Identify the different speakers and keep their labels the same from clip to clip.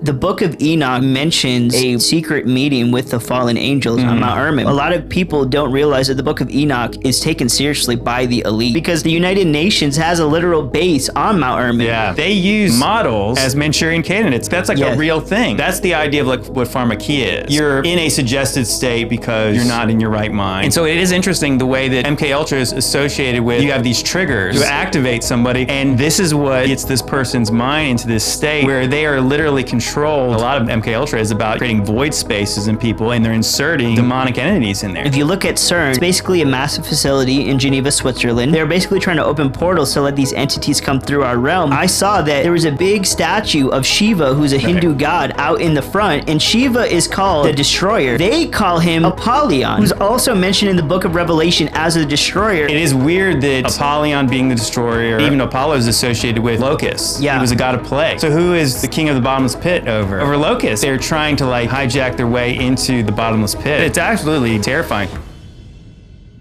Speaker 1: The Book of Enoch mentions a secret meeting with the fallen angels on Mount Hermon. A lot of people don't realize that the Book of Enoch is taken seriously by the elite because the United Nations has a literal base on Mount Hermon.
Speaker 2: Yeah, they use models as Manchurian candidates. That's like a real thing. That's the idea of like what pharmakia is. You're in a suggested state because you're not in your right mind. And so it is interesting the way that MKUltra is associated with, you have these triggers to activate somebody, and this is what gets this person's mind into this state where they are literally controlled. A lot of MKUltra is about creating void spaces in people, and they're inserting demonic entities in there.
Speaker 1: If you look at CERN, it's basically a massive facility in Geneva, Switzerland. They're basically trying to open portals to let these entities come through our realm. I saw that there was a big statue of Shiva, who's a Hindu god, out in the front, and Shiva is called the Destroyer. They call him Apollyon, who's also mentioned in the Book of Revelation as a destroyer.
Speaker 2: It is weird that Apollyon being the destroyer, even Apollo is associated with locusts.
Speaker 1: Yeah.
Speaker 2: He was a god of plague. So who is the king of the bottomless pit over locusts? They're trying to like hijack their way into the bottomless pit. It's absolutely terrifying.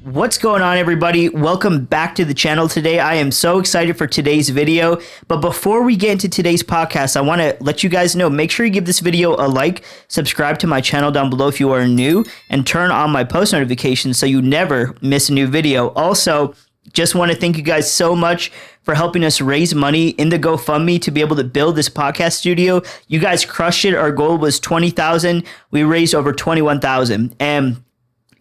Speaker 1: What's going on, everybody? Welcome back to the channel today. I am so excited for today's video. But before we get into today's podcast, I want to let you guys know, make sure you give this video a like, subscribe to my channel down below if you are new, and turn on my post notifications so you never miss a new video. Also, just want to thank you guys so much for helping us raise money in the GoFundMe to be able to build this podcast studio. You guys crushed it. Our goal was 20,000. We raised over 21,000, and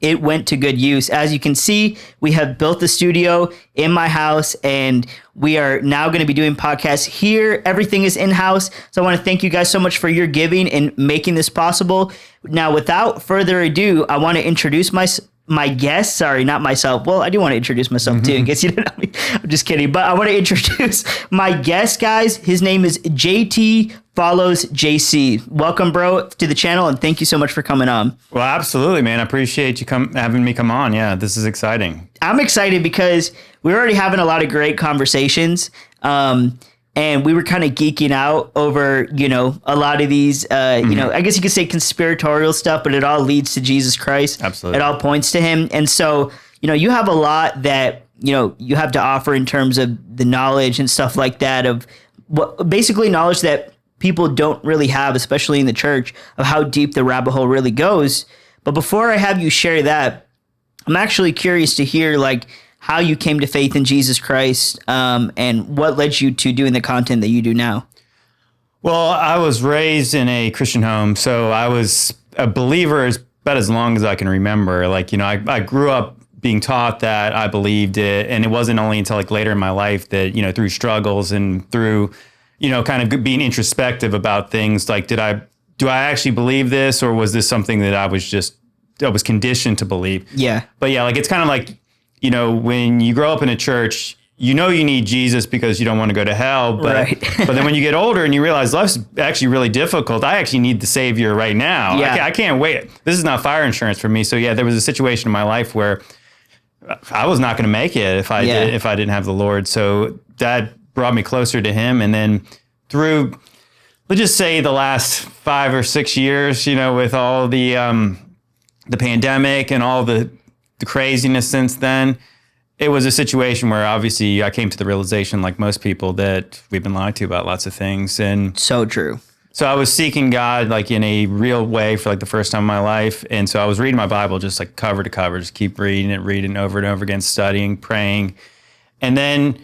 Speaker 1: it went to good use. As you can see, we have built the studio in my house, and we are now going to be doing podcasts here. Everything is in-house. So I want to thank you guys so much for your giving and making this possible. Now, without further ado, I want to introduce my guest. Sorry, not myself. Well, I do want to introduce myself too, in case you didn't know me. I'm just kidding. But I want to introduce my guest, guys. His name is JT Follows JC. Welcome, bro, to the channel, and thank you so much for coming on.
Speaker 2: Well, absolutely, man. I appreciate you having me come on. Yeah, this is exciting.
Speaker 1: I'm excited because we're already having a lot of great conversations. And we were kind of geeking out over, a lot of these, I guess you could say conspiratorial stuff, but it all leads to Jesus Christ.
Speaker 2: Absolutely.
Speaker 1: It all points to him. And so, you have a lot that, you have to offer in terms of the knowledge and stuff like that, of what basically knowledge that people don't really have, especially in the church, of how deep the rabbit hole really goes. But before I have you share that, I'm actually curious to hear, how you came to faith in Jesus Christ, and what led you to doing the content that you do now.
Speaker 2: Well, I was raised in a Christian home, so I was a believer about as long as I can remember. I grew up being taught that I believed it, and it wasn't only until later in my life that, through struggles and through, kind of being introspective about things, do I actually believe this, or was this something that I was conditioned to believe?
Speaker 1: Yeah.
Speaker 2: But yeah, it's kind of when you grow up in a church, you need Jesus because you don't want to go to hell. But,
Speaker 1: right.
Speaker 2: But then when you get older and you realize life's actually really difficult, I actually need the Savior right now.
Speaker 1: Yeah.
Speaker 2: I can't wait. This is not fire insurance for me. So yeah, there was a situation in my life where I was not going to make it if I didn't have the Lord. So that brought me closer to Him. And then through, let's just say, the last 5 or 6 years, with all the pandemic and all the craziness since then, it was a situation where obviously I came to the realization, like most people, that we've been lied to about lots of things. And
Speaker 1: so true.
Speaker 2: So I was seeking God in a real way for the first time in my life. And so I was reading my Bible just cover to cover, just keep reading it over and over again, studying, praying. And then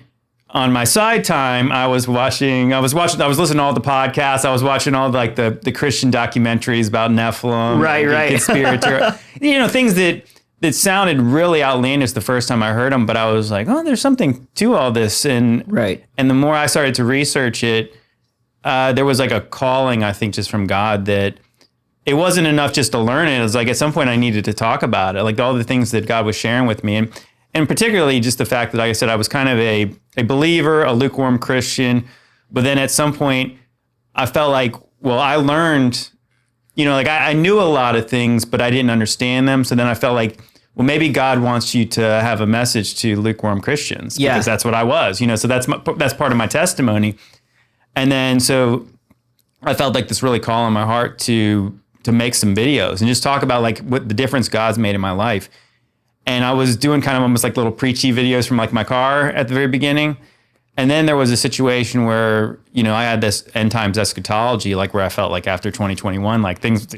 Speaker 2: on my side time, I was listening to all the podcasts. I was watching all the Christian documentaries about Nephilim,
Speaker 1: right.
Speaker 2: Conspirator, things that sounded really outlandish the first time I heard them, but I was like, oh, there's something to all this. And the more I started to research it, there was a calling, I think, just from God, that it wasn't enough just to learn it. It was at some point I needed to talk about it, all the things that God was sharing with me. And particularly just the fact that, like I said, I was kind of a believer, a lukewarm Christian. But then at some point I felt I learned, I knew a lot of things, but I didn't understand them. So then I felt well, maybe God wants you to have a message to lukewarm Christians, because that's what I was, so that's part of my testimony. And then, so I felt this really call in my heart to make some videos and just talk about what the difference God's made in my life. And I was doing kind of almost little preachy videos from my car at the very beginning. And then there was a situation where, I had this end times eschatology, like where I felt like after 2021, like things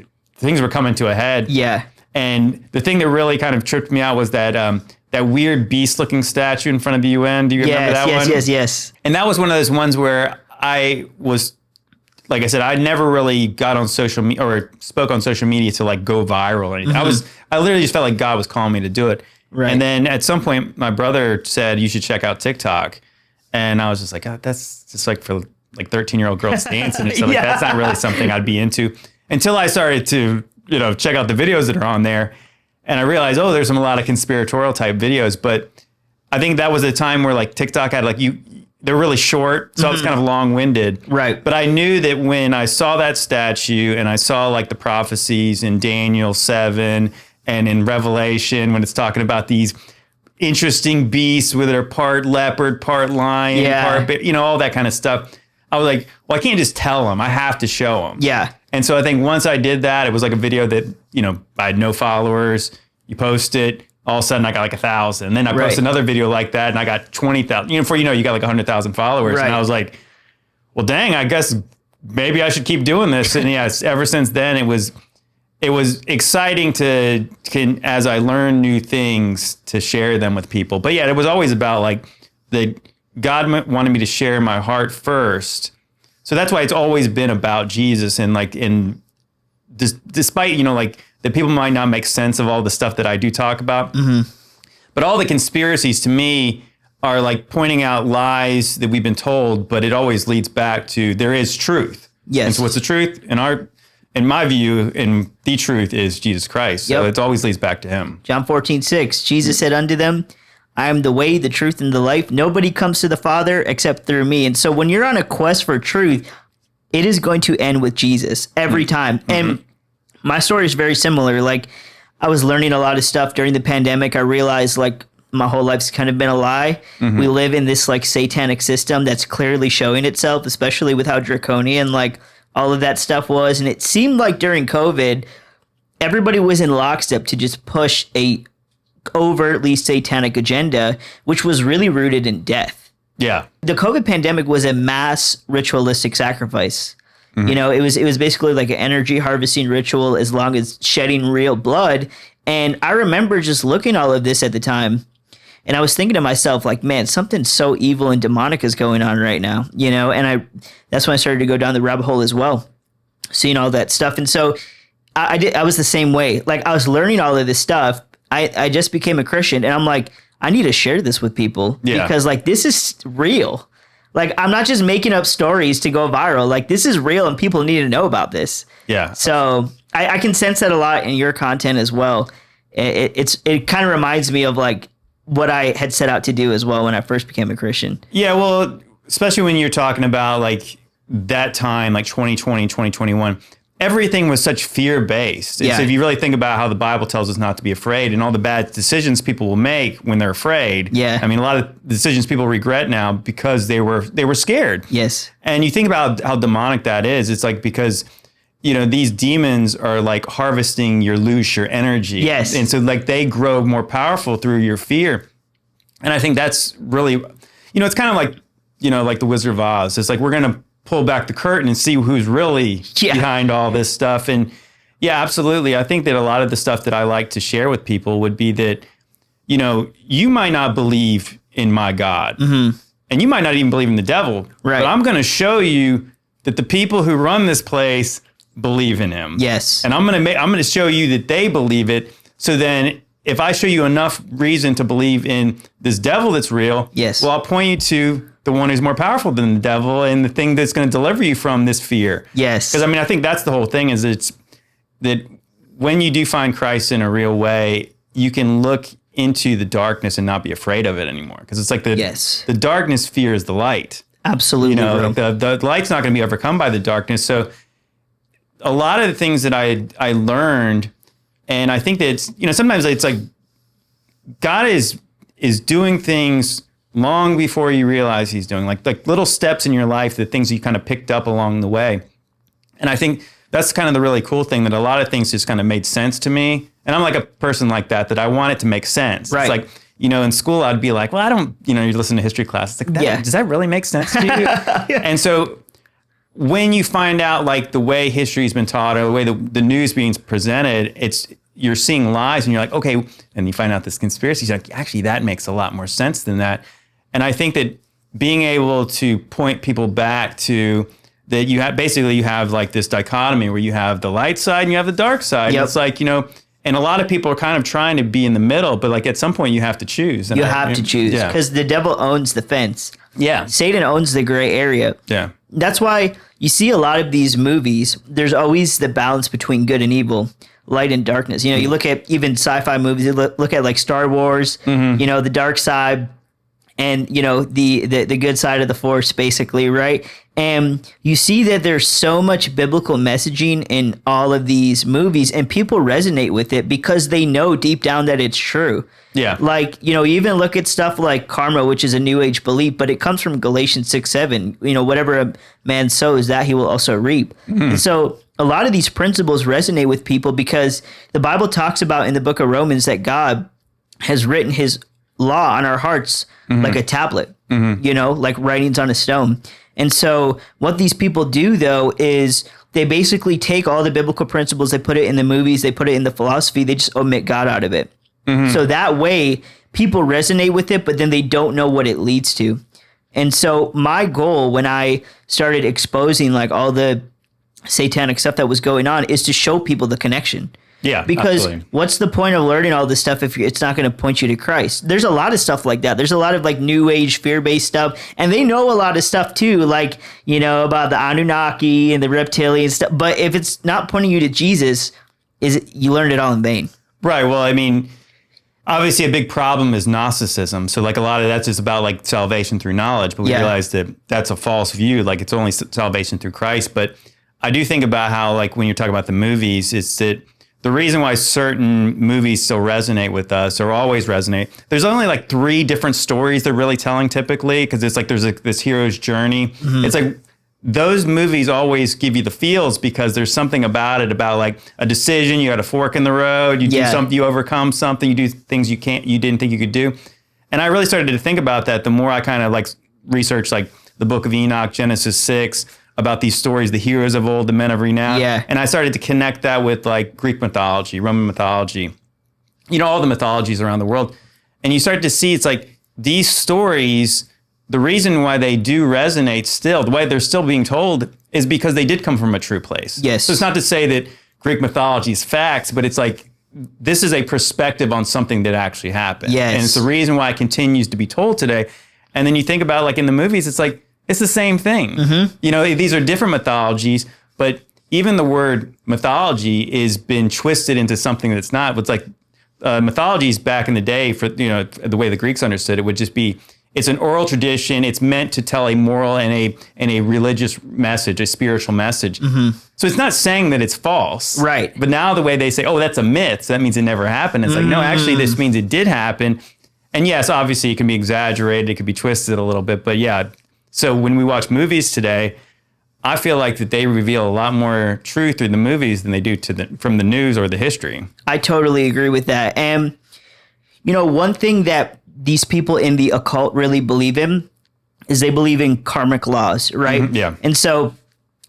Speaker 2: were coming to a head.
Speaker 1: Yeah.
Speaker 2: And the thing that really kind of tripped me out was that weird beast-looking statue in front of the UN. Do you remember that one?
Speaker 1: Yes.
Speaker 2: And that was one of those ones where I was, like I said, I never really got on social media or spoke on social media to like go viral or anything.
Speaker 1: Mm-hmm.
Speaker 2: I literally just felt like God was calling me to do it.
Speaker 1: Right.
Speaker 2: And then at some point, my brother said, you should check out TikTok. And I was just like, oh, that's just like for like 13-year-old girls dancing and stuff. Like, that's not really something I'd be into until I started to, check out the videos that are on there. And I realized, there's a lot of conspiratorial type videos. But I think that was a time where like TikTok had like they're really short. So I was kind of long-winded.
Speaker 1: Right.
Speaker 2: But I knew that when I saw that statue and I saw like the prophecies in Daniel 7 and in Revelation when it's talking about these interesting beasts where they're part leopard, part lion, part, all that kind of stuff. I was like, well, I can't just tell them. I have to show them.
Speaker 1: Yeah.
Speaker 2: And so I think once I did that, it was like a video that, I had no followers. You post it, all of a sudden I got like 1,000. And then I post another video like that and I got 20,000. Before you know, you got like 100,000 followers. Right. And I was like, well, dang, I guess maybe I should keep doing this. And yes, ever since then, it was exciting as I learned new things to share them with people. But yeah, it was always about like God wanted me to share my heart first. So that's why it's always been about Jesus and like despite, like that people might not make sense of all the stuff that I do talk about. Mm-hmm. But all the conspiracies to me are like pointing out lies that we've been told, but it always leads back to there is truth.
Speaker 1: Yes.
Speaker 2: And so what's the truth? In my view, and the truth is Jesus Christ. So it always leads back to him.
Speaker 1: John 14:6, Jesus said unto them, I am the way, the truth, and the life. Nobody comes to the Father except through me. And so when you're on a quest for truth, it is going to end with Jesus every time. Mm-hmm. And my story is very similar. Like, I was learning a lot of stuff during the pandemic. I realized, like, my whole life's kind of been a lie. Mm-hmm. We live in this, like, satanic system that's clearly showing itself, especially with how draconian, like, all of that stuff was. And it seemed like during COVID, everybody was in lockstep to just push a overtly satanic agenda, which was really rooted in death.
Speaker 2: Yeah.
Speaker 1: The COVID pandemic was a mass ritualistic sacrifice. Mm-hmm. It was basically like an energy harvesting ritual as long as shedding real blood. And I remember just looking all of this at the time, and I was thinking to myself, like, man, something so evil and demonic is going on right now, and that's when I started to go down the rabbit hole as well, seeing all that stuff. And so I was the same way. Like, I was learning all of this stuff. I just became a Christian, and I'm like, I need to share this with people because, like, this is real. Like, I'm not just making up stories to go viral. Like, this is real, and people need to know about this.
Speaker 2: Yeah.
Speaker 1: So I can sense that a lot in your content as well. It kind of reminds me of, like, what I had set out to do as well when I first became a Christian.
Speaker 2: Yeah, well, especially when you're talking about, like, that time, like 2020, 2021, everything was such fear-based. And so if you really think about how the Bible tells us not to be afraid and all the bad decisions people will make when they're afraid.
Speaker 1: Yeah.
Speaker 2: I mean, a lot of decisions people regret now because they were scared.
Speaker 1: Yes.
Speaker 2: And you think about how demonic that is. It's like because, these demons are like harvesting your energy.
Speaker 1: Yes.
Speaker 2: And so like they grow more powerful through your fear. And I think that's really, it's kind of like, like the Wizard of Oz. It's like we're going to pull back the curtain and see who's really behind all this stuff. And yeah, absolutely. I think that a lot of the stuff that I like to share with people would be that, you might not believe in my God, mm-hmm. and you might not even believe in the devil,
Speaker 1: right?
Speaker 2: But I'm going to show you that the people who run this place believe in him.
Speaker 1: Yes.
Speaker 2: And I'm going to show you that they believe it. So then if I show you enough reason to believe in this devil that's real, well, I'll point you to the one who's more powerful than the devil and the thing that's going to deliver you from this fear.
Speaker 1: Yes.
Speaker 2: Because I think that's the whole thing is that when you do find Christ in a real way, you can look into the darkness and not be afraid of it anymore. Because it's like the darkness fears the light.
Speaker 1: Absolutely.
Speaker 2: The light's not going to be overcome by the darkness. So a lot of the things that I learned, and I think that it's, sometimes it's like God is doing things long before you realize he's doing like little steps in your life, the things you kind of picked up along the way. And I think that's kind of the really cool thing that a lot of things just kind of made sense to me. And I'm like a person like that I want it to make sense.
Speaker 1: Right.
Speaker 2: It's like, in school, I'd be like, well, I don't, you listen to history class. It's like, does that really make sense to you? And so when you find out like the way history's been taught or the way the news being presented, you're seeing lies and you're like, okay, and you find out this conspiracy, you're like, actually, that makes a lot more sense than that. And I think that being able to point people back to that you have like this dichotomy where you have the light side and you have the dark side. Yep. It's like, and a lot of people are kind of trying to be in the middle, but like at some point you have to choose. And
Speaker 1: you have to choose because the devil owns the fence. Yeah. Satan owns the gray area. Yeah. That's why you see a lot of these movies, there's always the balance between good and evil, light and darkness. You look at even sci-fi movies, you look at like Star Wars, the dark side and, the good side of the force, basically, right? And you see that there's so much biblical messaging in all of these movies and people resonate with it because they know deep down that it's true. Yeah. Like, you even look at stuff like karma, which is a new age belief, but it comes from Galatians 6:7. Whatever a man sows, that he will also reap. And so a lot of these principles resonate with people because the Bible talks about in the book of Romans that God has written his law on our hearts like a tablet, like writings on a stone. And so what these people do, though, is they basically take all the biblical principles, they put it in the movies, they put it in the philosophy, they just omit God out of it. So that way people resonate with it, but then they don't know what it leads to. And so my goal when I started exposing like all the satanic stuff that was going on is to show people the connection. Yeah, because absolutely. What's the point of learning all this stuff if it's not going to point you to Christ? There's a lot of stuff like that. There's a lot of like new age fear-based stuff. And they know a lot of stuff too, like, about the Anunnaki and the reptilian stuff. But if it's not pointing you to Jesus, you learned it all in vain. Right. Well, I mean, obviously a big problem is Gnosticism. So like a lot of that's just about like salvation through knowledge. But we realize that that's a false view. Like it's only salvation through Christ. But I do think about how like when you're talking about the movies, it's that the reason why certain movies still resonate with us or always resonate, there's only like 3 different stories they're really telling typically because it's like there's this hero's journey. It's like those movies always give you the feels because there's something about it, about like a decision, you got a fork in the road, you do something, you overcome something, you do things you didn't think you could do. And I really started to think about that the more I kind of like researched like the Book of Enoch, Genesis 6, about these stories, the heroes of old, the men of renown. Yeah. And I started to connect that with like Greek mythology, Roman mythology, all the mythologies around the world. And you start to see it's like these stories, the reason why they do resonate still, the way they're still being told is because they did come from a true place. Yes. So it's not to say that Greek mythology is facts, but it's like, this is a perspective on something that actually happened. Yes. And it's the reason why it continues to be told today. And then you think about like in the movies, it's like, it's the same thing. These are different mythologies, but even the word mythology is been twisted into something that's not. It's like mythologies back in the day, for the way the Greeks understood it, would just be it's an oral tradition. It's meant to tell a moral and a religious message, a spiritual message. So it's not saying that it's false, right? But now the way they say, "Oh, that's a myth," so that means it never happened. It's like, no, actually, this means it did happen. And yes, obviously, it can be exaggerated, it could be twisted a little bit, but yeah. So when we watch movies today, I feel like that they reveal a lot more truth through the movies than they do from the news or the history. I totally agree with that. And, one thing that these people in the occult really believe in is they believe in karmic laws, right? Yeah. And so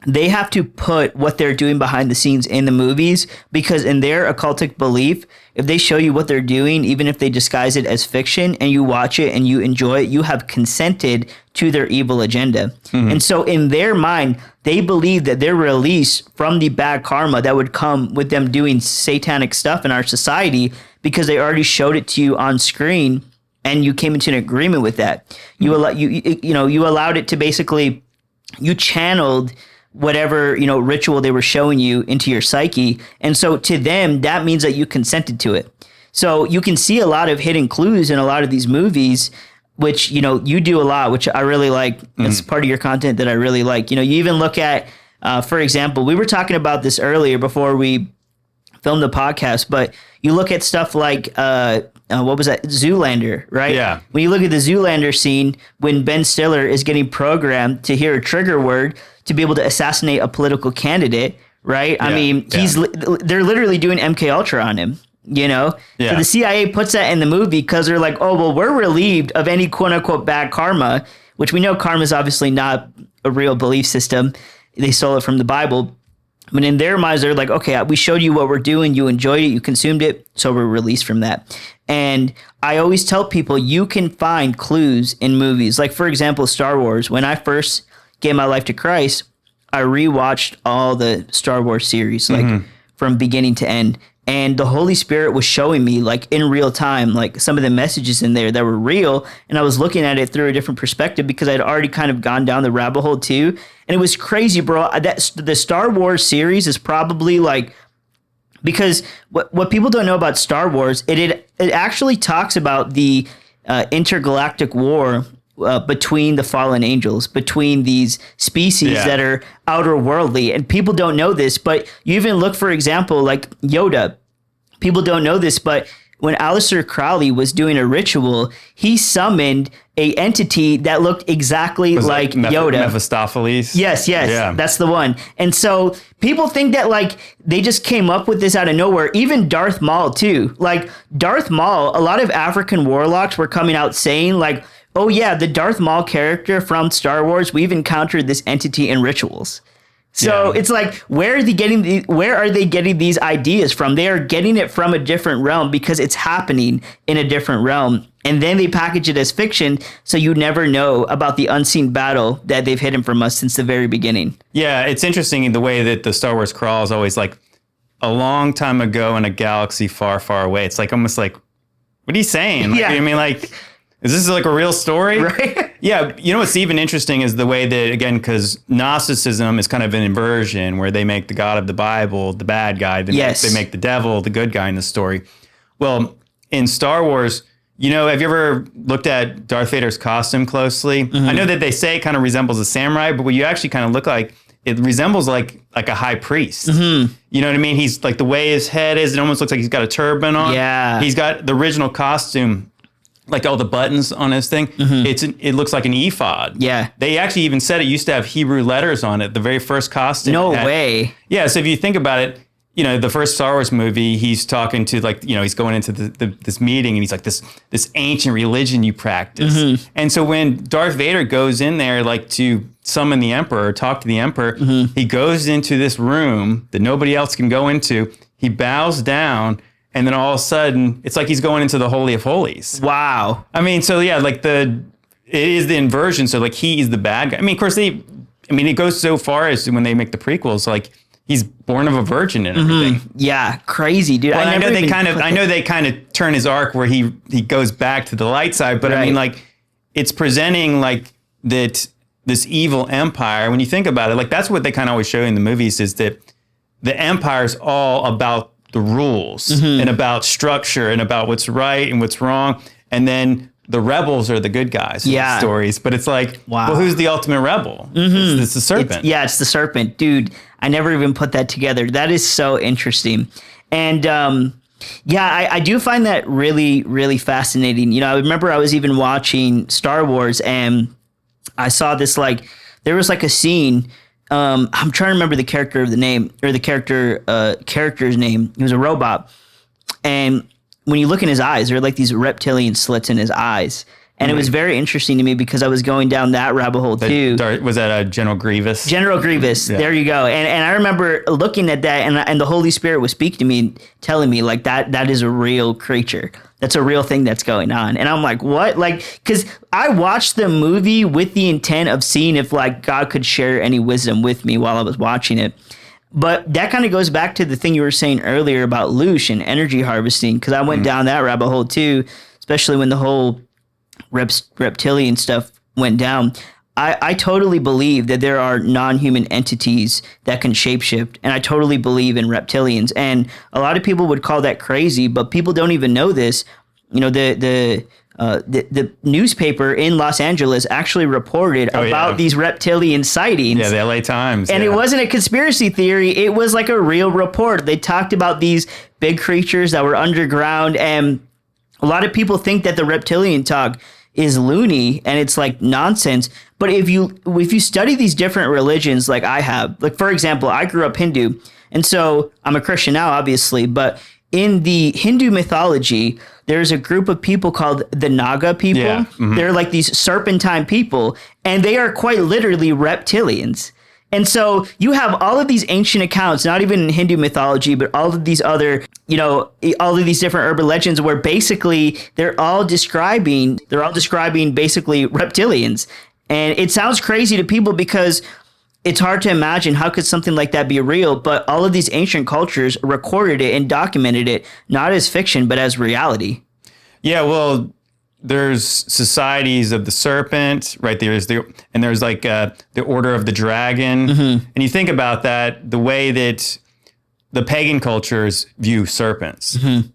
Speaker 1: they have to put what they're doing behind the scenes in the movies because in their occultic belief, if they show you what they're doing, even if they disguise it as fiction and you watch it and you enjoy it, you have consented to their evil agenda. And so in their mind, they believe that their release from the bad karma that would come with them doing satanic stuff in our society because they already showed it to you on screen and you came into an agreement with that. You allowed it to basically, you channeled whatever, ritual they were showing you into your psyche. And so to them, that means that you consented to it. So you can see a lot of hidden clues in a lot of these movies, which, you do a lot, which I really like. That's part of your content that I really like. You even look at, for example, we were talking about this earlier before we filmed the podcast, but you look at stuff like, what was that? Zoolander, right? Yeah. When you look at the Zoolander scene, when Ben Stiller is getting programmed to hear a trigger word to be able to assassinate a political candidate, right? Yeah. I mean, they're literally doing MKUltra on him. you know?
Speaker 2: Yeah.
Speaker 1: So the CIA puts that in the movie because they're like, oh, well, we're relieved of any quote unquote bad karma, which we know karma is obviously not a real belief system. They stole it from the Bible. But in their minds, they're like, okay, we showed you what we're doing. You enjoyed it. You consumed it. So we're released from that. And I always tell people you can find clues in movies. Like, for example, Star Wars. When I first gave my life to Christ, I rewatched all the Star Wars series, like from beginning to end. And the Holy Spirit was showing me, like, in real time, like, some of the messages in there that were real. And I was looking at it through a different perspective because I'd already kind of gone down the rabbit hole, too. And it was crazy, bro. The Star Wars series is probably, like, because what people don't know about Star Wars, it actually talks about the intergalactic war between the fallen angels, between these species that are outer worldly. And people don't know this, but you even look, for example, like Yoda. People don't know this, but when Aleister Crowley was doing a ritual, he summoned a entity that looked exactly like Yoda.
Speaker 2: Mephistopheles?
Speaker 1: Yes, yeah. That's the one. And so people think that, like, they just came up with this out of nowhere. Even Darth Maul, too. Like, Darth Maul, a lot of African warlocks were coming out saying, like, oh yeah, the Darth Maul character from Star Wars, we've encountered this entity in rituals. So it's like, where are they getting these ideas from? They are getting it from a different realm because it's happening in a different realm. And then they package it as fiction, so you never know about the unseen battle that they've hidden from us since the very beginning.
Speaker 2: Yeah, it's interesting the way that the Star Wars crawl is always like a long time ago in a galaxy far, far away. It's like almost like, what are you saying? Like, I mean, like, is this like a real story?
Speaker 1: Right.
Speaker 2: Yeah. You know what's even interesting is the way that, again, because Gnosticism is kind of an inversion where they make the God of the Bible the bad guy. They make the devil the good guy in the story. Well, in Star Wars, you know, have you ever looked at Darth Vader's costume closely? I know that they say it kind of resembles a samurai, but what you actually kind of look like, it resembles like a high priest. You know what I mean? He's like, the way his head is, it almost looks like he's got a turban on.
Speaker 1: Yeah.
Speaker 2: He's got the original costume. Like all the buttons on his thing, it looks like an ephod. Yeah. They actually even said it used to have Hebrew letters on it, the very first costume.
Speaker 1: No way.
Speaker 2: Yeah, so if you think about it, you know, the first Star Wars movie, he's talking to, like, you know, he's going into this meeting and he's like, this ancient religion you practice. And so when Darth Vader goes in there, like, to summon the Emperor or talk to the Emperor, he goes into this room that nobody else can go into. He bows down. And then all of a sudden, it's like he's going into the Holy of Holies.
Speaker 1: Wow.
Speaker 2: I mean, so yeah, like it is the inversion. So like he is the bad guy. I mean, of course it goes so far as when they make the prequels, like he's born of a virgin and everything.
Speaker 1: Yeah, crazy, dude.
Speaker 2: Well, I know they kind of turn his arc where he goes back to the light side, but I mean, like, it's presenting like that this evil empire. When you think about it, like that's what they kind of always show you in the movies, is that the empire is all about the rules and about structure and about what's right and what's wrong. And then the rebels are the good guys in the stories. But it's like, well, who's the ultimate rebel? It's the serpent.
Speaker 1: It's the serpent. Dude, I never even put that together. That is so interesting. And I do find that really, really fascinating. You know, I remember I was even watching Star Wars and I saw this, like, there was like a scene. I'm trying to remember the character's name. He was a robot. And when you look in his eyes, there are like these reptilian slits in his eyes. And it was very interesting to me because I was going down that rabbit hole too.
Speaker 2: Was that General Grievous?
Speaker 1: General Grievous. Yeah. There you go. And I remember looking at that and the Holy Spirit was speaking to me, telling me like that is a real creature. That's a real thing that's going on. And I'm like, what? Like, because I watched the movie with the intent of seeing if, like, God could share any wisdom with me while I was watching it. But that kind of goes back to the thing you were saying earlier about Loosh and energy harvesting, because I went down that rabbit hole too, especially when the whole reptilian stuff went down. I totally believe that there are non-human entities that can shapeshift, and I totally believe in reptilians. And a lot of people would call that crazy, but people don't even know this. You know, the newspaper in Los Angeles actually reported about these reptilian sightings.
Speaker 2: Yeah, the LA Times.
Speaker 1: And it wasn't a conspiracy theory. It was like a real report. They talked about these big creatures that were underground, and a lot of people think that the reptilian talk is loony and it's like nonsense. But if you study these different religions, like I have, like, for example, I grew up Hindu, and so I'm a Christian now, obviously, but in the Hindu mythology, there's a group of people called the Naga people.
Speaker 2: Yeah. Mm-hmm.
Speaker 1: They're like these serpentine people, and they are quite literally reptilians. And so you have all of these ancient accounts, not even in Hindu mythology, but all of these other, all of these different urban legends where basically they're all describing basically reptilians. And it sounds crazy to people because it's hard to imagine how could something like that be real, but all of these ancient cultures recorded it and documented it, not as fiction, but as reality.
Speaker 2: Yeah, well, there's societies of the serpent, right? There's like the Order of the Dragon. Mm-hmm. And you think about that, the way that the pagan cultures view serpents. Mm-hmm.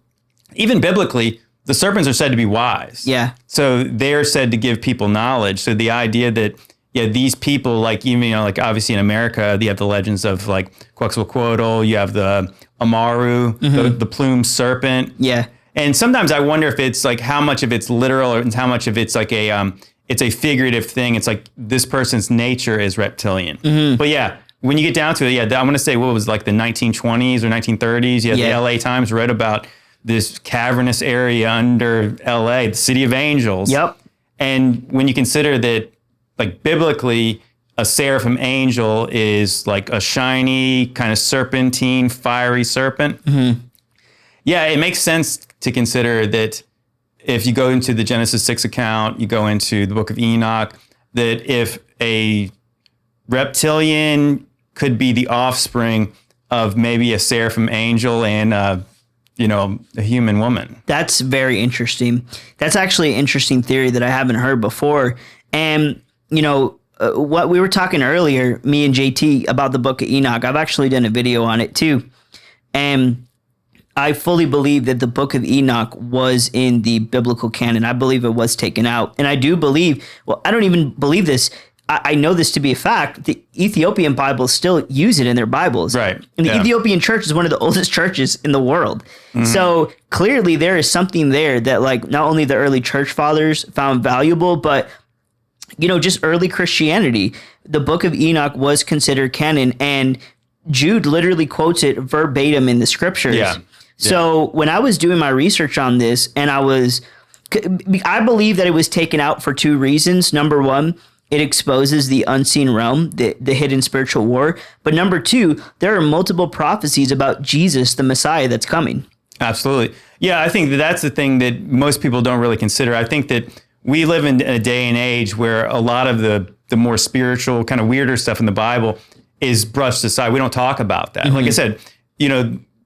Speaker 2: Even biblically, the serpents are said to be wise.
Speaker 1: Yeah.
Speaker 2: So they're said to give people knowledge. So the idea that, these people, like even, like obviously in America, you have the legends of like Quetzalcoatl, you have the Amaru, mm-hmm. the plumed serpent.
Speaker 1: Yeah.
Speaker 2: And sometimes I wonder if it's like how much of it's literal and how much of it's like it's a figurative thing. It's like this person's nature is reptilian. Mm-hmm. But yeah, when you get down to it, I'm going to say what was like the 1920s or 1930s. Yeah, the LA Times read about this cavernous area under LA, the City of Angels.
Speaker 1: Yep.
Speaker 2: And when you consider that, like biblically, a seraphim angel is like a shiny kind of serpentine, fiery serpent. Mm-hmm. Yeah, it makes sense to consider that if you go into the Genesis 6 account, you go into the Book of Enoch, that if a reptilian could be the offspring of maybe a seraphim angel and a human woman.
Speaker 1: That's very interesting. That's actually an interesting theory that I haven't heard before. And, what we were talking earlier, me and JT, about the Book of Enoch, I've actually done a video on it too. And I fully believe that the Book of Enoch was in the biblical canon. I believe it was taken out. And I do believe, I don't even believe this. I know this to be a fact. The Ethiopian Bibles still use it in their Bibles.
Speaker 2: Right.
Speaker 1: And the Ethiopian church is one of the oldest churches in the world. Mm-hmm. So clearly there is something there that like not only the early church fathers found valuable, but just early Christianity. The Book of Enoch was considered canon, and Jude literally quotes it verbatim in the scriptures.
Speaker 2: Yeah.
Speaker 1: So when I was doing my research on this, and I believe that it was taken out for two reasons. Number one, it exposes the unseen realm, the hidden spiritual war. But number two, there are multiple prophecies about Jesus, the Messiah, that's coming.
Speaker 2: Absolutely. Yeah, I think that's the thing that most people don't really consider. I think that we live in a day and age where a lot of the more spiritual, kind of weirder stuff in the Bible is brushed aside. We don't talk about that. Mm-hmm. Like I said,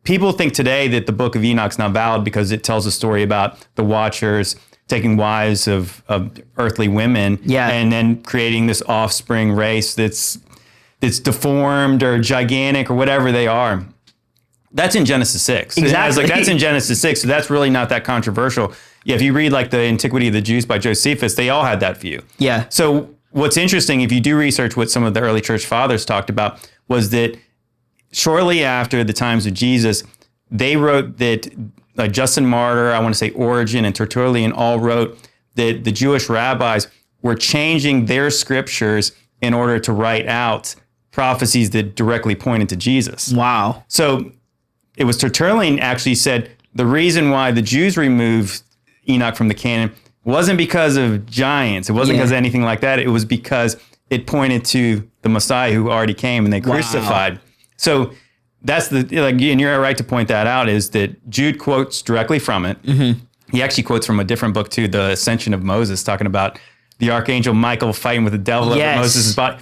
Speaker 2: people think today that the Book of Enoch's not valid because it tells a story about the Watchers taking wives of earthly women, and then creating this offspring race that's deformed or gigantic or whatever they are. That's in Genesis 6.
Speaker 1: Exactly.
Speaker 2: That's in Genesis 6, so that's really not that controversial. Yeah, if you read like the Antiquity of the Jews by Josephus, they all had that view.
Speaker 1: Yeah.
Speaker 2: So what's interesting, if you do research what some of the early church fathers talked about, was that shortly after the times of Jesus, they wrote that Justin Martyr, I want to say Origen and Tertullian all wrote that the Jewish rabbis were changing their scriptures in order to write out prophecies that directly pointed to Jesus.
Speaker 1: Wow.
Speaker 2: So it was Tertullian actually said the reason why the Jews removed Enoch from the canon wasn't because of giants. It wasn't because of anything like that. It was because it pointed to the Messiah who already came and they crucified. So that's and you're right to point that out, is that Jude quotes directly from it. Mm-hmm. He actually quotes from a different book too, the Ascension of Moses, talking about the archangel Michael fighting with the devil over Moses' body.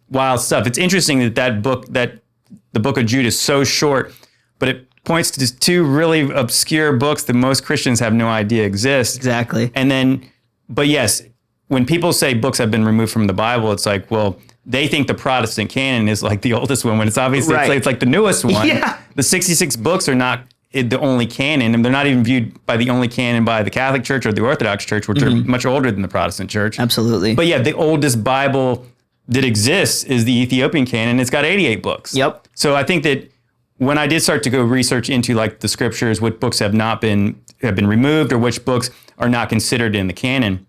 Speaker 2: Wild stuff. It's interesting that the book of Jude is so short, but it points to just two really obscure books that most Christians have no idea exist.
Speaker 1: Exactly.
Speaker 2: And then, but yes, when people say books have been removed from the Bible, it's like, well, they think the Protestant canon is like the oldest one, when it's obviously it's like the newest one.
Speaker 1: Yeah.
Speaker 2: The 66 books are not the only canon, and they're not even viewed by the only canon by the Catholic Church or the Orthodox Church, which are much older than the Protestant Church.
Speaker 1: Absolutely.
Speaker 2: But yeah, the oldest Bible that exists is the Ethiopian canon. It's got 88 books.
Speaker 1: Yep.
Speaker 2: So I think that when I did start to go research into like the scriptures, what books have been removed or which books are not considered in the canon,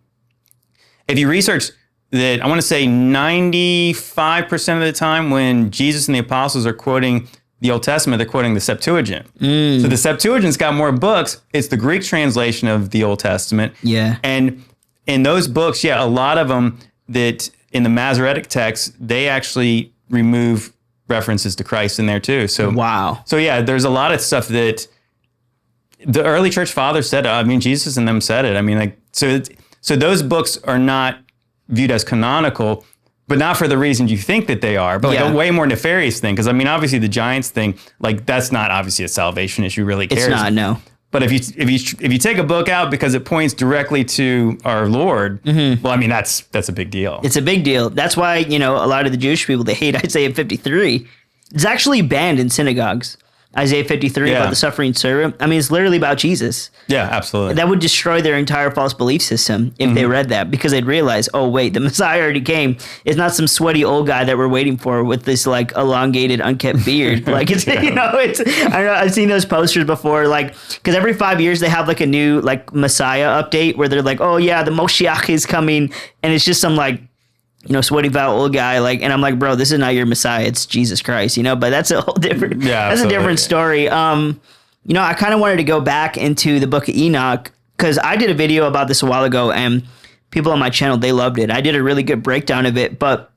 Speaker 2: if you research that, I want to say 95% of the time when Jesus and the apostles are quoting the Old Testament, they're quoting the Septuagint. So the Septuagint's got more books. It's the Greek translation of the Old Testament.
Speaker 1: Yeah.
Speaker 2: And in those books, a lot of them that in the Masoretic text, they actually remove references to Christ in there too. So
Speaker 1: wow.
Speaker 2: So yeah, there's a lot of stuff that the early church fathers said. I mean, Jesus and them said it. I mean, like so those books are not viewed as canonical, but not for the reason you think that they are, but like a way more nefarious thing. Because I mean, obviously the giants thing, like that's not obviously a salvation issue. Really cares.
Speaker 1: It's not. No.
Speaker 2: But if you take a book out because it points directly to our Lord, well, I mean that's a big deal.
Speaker 1: It's a big deal. That's why a lot of the Jewish people, they hate Isaiah 53. It's actually banned in synagogues. Isaiah 53 about the suffering servant. I mean, it's literally about Jesus.
Speaker 2: Yeah, absolutely.
Speaker 1: That would destroy their entire false belief system if they read that, because they'd realize, oh wait, the Messiah already came. It's not some sweaty old guy that we're waiting for with this like elongated, unkept beard. Like it's it's. I don't know. I've seen those posters before, like because every 5 years they have like a new like Messiah update where they're like, oh yeah, the Moshiach is coming, and it's just some like sweaty foul old guy, like, and I'm like, bro, this is not your Messiah, it's Jesus Christ, but that's a whole different, that's a different story. I kind of wanted to go back into the Book of Enoch, because I did a video about this a while ago, and people on my channel, they loved it. I did a really good breakdown of it, but,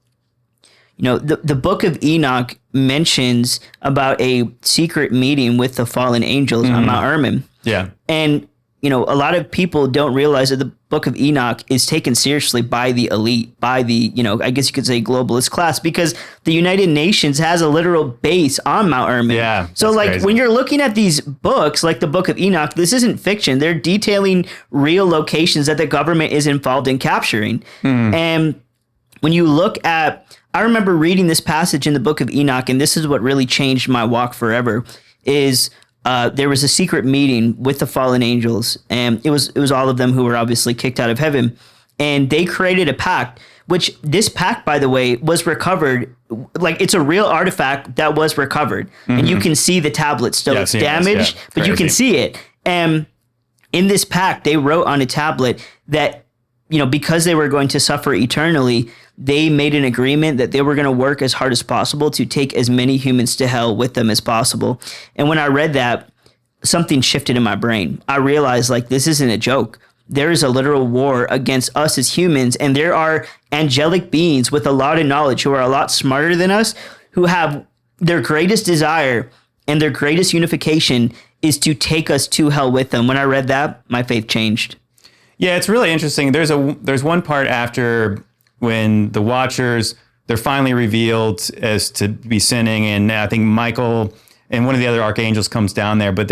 Speaker 1: the Book of Enoch mentions about a secret meeting with the fallen angels on Mount Hermon.
Speaker 2: Yeah.
Speaker 1: And, a lot of people don't realize that the Book of Enoch is taken seriously by the elite, by the, I guess you could say globalist class, because the United Nations has a literal base on Mount Hermon.
Speaker 2: Yeah.
Speaker 1: So like crazy. When you're looking at these books, like the Book of Enoch, this isn't fiction. They're detailing real locations that the government is involved in capturing. And when you look at, I remember reading this passage in the Book of Enoch, and this is what really changed my walk forever, is there was a secret meeting with the fallen angels, and it was all of them who were obviously kicked out of heaven, and they created a pact, which this pact, by the way, was recovered. Like it's a real artifact that was recovered, and you can see the tablet still. It's damaged, but you can see it. And in this pact, they wrote on a tablet that, because they were going to suffer eternally, they made an agreement that they were going to work as hard as possible to take as many humans to hell with them as possible. And when I read that, something shifted in my brain. I realized, like, this isn't a joke. There is a literal war against us as humans, and there are angelic beings with a lot of knowledge who are a lot smarter than us, who have their greatest desire and their greatest unification is to take us to hell with them. When I read that, my faith changed.
Speaker 2: Yeah, it's really interesting. There's one part after when the Watchers, they're finally revealed as to be sinning, and I think Michael and one of the other archangels comes down there, but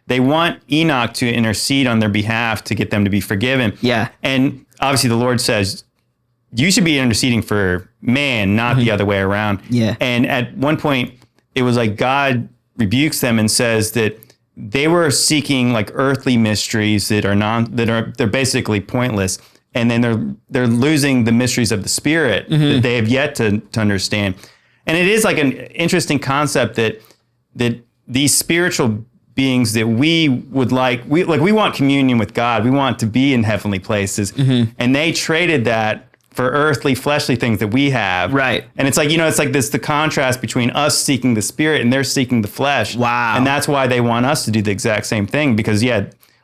Speaker 2: they want Enoch to intercede on their behalf to get them to be forgiven.
Speaker 1: Yeah.
Speaker 2: And obviously the Lord says, you should be interceding for man, not the other way around.
Speaker 1: Yeah.
Speaker 2: And at one point, it was like God rebukes them and says that they were seeking like earthly mysteries they're basically pointless. And then they're losing the mysteries of the Spirit that they have yet to understand. And it is like an interesting concept that these spiritual beings that we want communion with God. We want to be in heavenly places. And they traded that for earthly, fleshly things that we have.
Speaker 1: Right.
Speaker 2: And it's like, it's like the contrast between us seeking the Spirit and they're seeking the flesh.
Speaker 1: Wow.
Speaker 2: And that's why they want us to do the exact same thing, because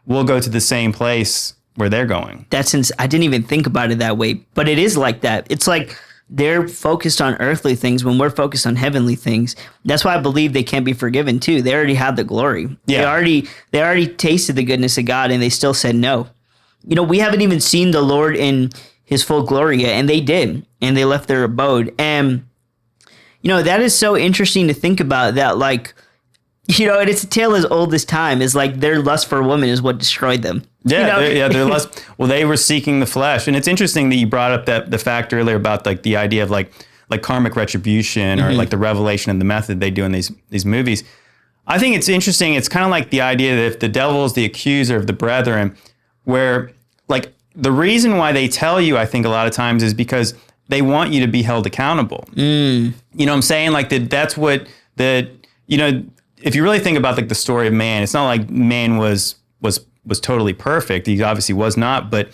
Speaker 2: we'll go to the same place where they're going. I didn't
Speaker 1: even think about it that way, but it is like that. It's like they're focused on earthly things when we're focused on heavenly things. That's why I believe they can't be forgiven too. They already had the glory.
Speaker 2: Yeah.
Speaker 1: They already tasted the goodness of God, and they still said no. We haven't even seen the Lord in his full glory yet, and they did, and they left their abode. And that is so interesting to think about, that like, and it's a tale as old as time, is like their lust for a woman is what destroyed them.
Speaker 2: Yeah, their lust. Well, they were seeking the flesh, and it's interesting that you brought up the fact earlier about like the idea of like karmic retribution, or like the revelation and the method they do in these movies. I think it's interesting. It's kind of like the idea that if the devil is the accuser of the brethren, where like the reason why they tell you, I think a lot of times, is because they want you to be held accountable. You know what I'm saying? Like that's what if you really think about like the story of man, it's not like man was totally perfect. He obviously was not, but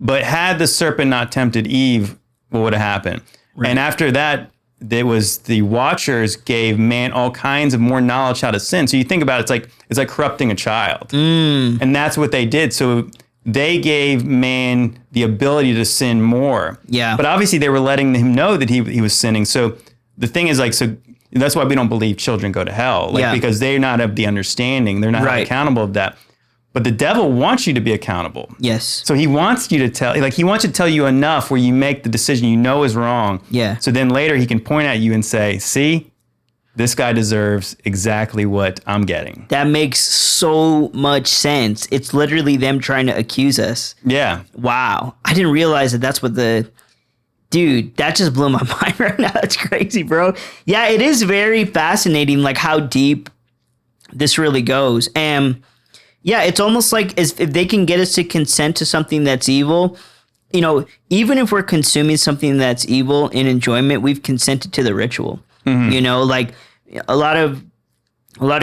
Speaker 2: had the serpent not tempted Eve, what would have happened? Right. And after that, the watchers gave man all kinds of more knowledge how to sin. So you think about it, it's like corrupting a child. And that's what they did. So they gave man the ability to sin more.
Speaker 1: Yeah.
Speaker 2: But obviously they were letting him know that he was sinning. So the thing is, like, so that's why we don't believe children go to hell, like, because they're not of the understanding. They're not accountable of that. But the devil wants you to be accountable.
Speaker 1: Yes.
Speaker 2: So he wants you to he wants to tell you enough where you make the decision you know is wrong.
Speaker 1: Yeah.
Speaker 2: So then later he can point at you and say, see, this guy deserves exactly what I'm getting.
Speaker 1: That makes so much sense. It's literally them trying to accuse us.
Speaker 2: Yeah.
Speaker 1: Wow. I didn't realize that that's what dude, that just blew my mind right now. That's crazy, bro. Yeah, it is very fascinating, like, how deep this really goes. And yeah, it's almost like as if they can get us to consent to something that's evil, you know, even if we're consuming something that's evil in enjoyment, we've consented to the ritual. You know, like a lot of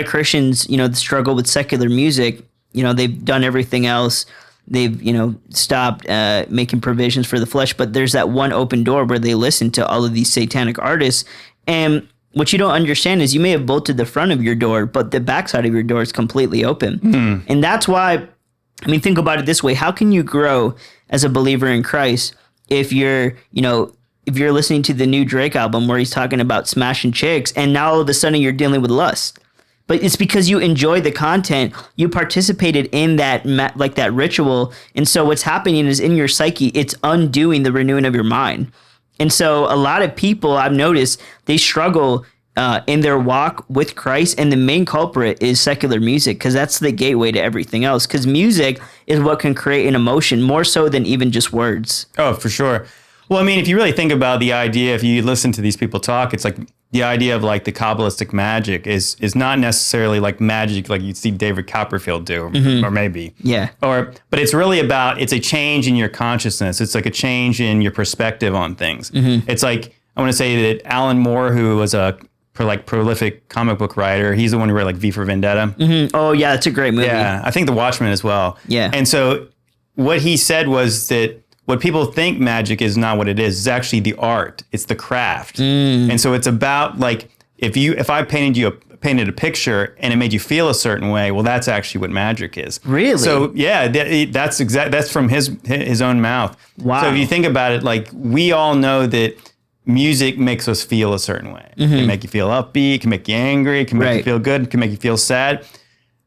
Speaker 1: Christians, you know, struggle with secular music. You know, they've done everything else. They've, you know, stopped making provisions for the flesh. But there's that one open door where they listen to all of these satanic artists. And what you don't understand is you may have bolted the front of your door, but the backside of your door is completely open. And that's why, I mean, think about it this way. How can you grow as a believer in Christ if you're, you know, if you're listening to the new Drake album where he's talking about smashing chicks and now all of a sudden you're dealing with lust? But it's because you enjoy the content, you participated in that, like that ritual. And so what's happening is in your psyche, it's undoing the renewing of your mind. And so a lot of people I've noticed, they struggle in their walk with Christ. And the main culprit is secular music, because that's the gateway to everything else. Because music is what can create an emotion more so than even just words.
Speaker 2: Oh, for sure. Well, I mean, if you really think about the idea, if you listen to these people talk, it's like the idea of like the Kabbalistic magic is not necessarily like magic like you'd see David Copperfield do, or maybe.
Speaker 1: Yeah.
Speaker 2: But it's really about, it's a change in your consciousness. It's like a change in your perspective on things. It's like, I want to say that Alan Moore, who was a prolific comic book writer, he's the one who wrote like V for Vendetta.
Speaker 1: Oh, yeah, it's a great movie.
Speaker 2: Yeah, I think The Watchmen as well.
Speaker 1: Yeah.
Speaker 2: And so what he said was that what people think magic is not what it is. It's actually the art. It's the craft. And so it's about like, if I painted a picture and it made you feel a certain way, well, that's actually what magic is.
Speaker 1: Really?
Speaker 2: So yeah, that's from his own mouth.
Speaker 1: Wow.
Speaker 2: So if you think about it, like, we all know that music makes us feel a certain way. It can make you feel upbeat, it can make you angry, it can make you feel good, it can make you feel sad.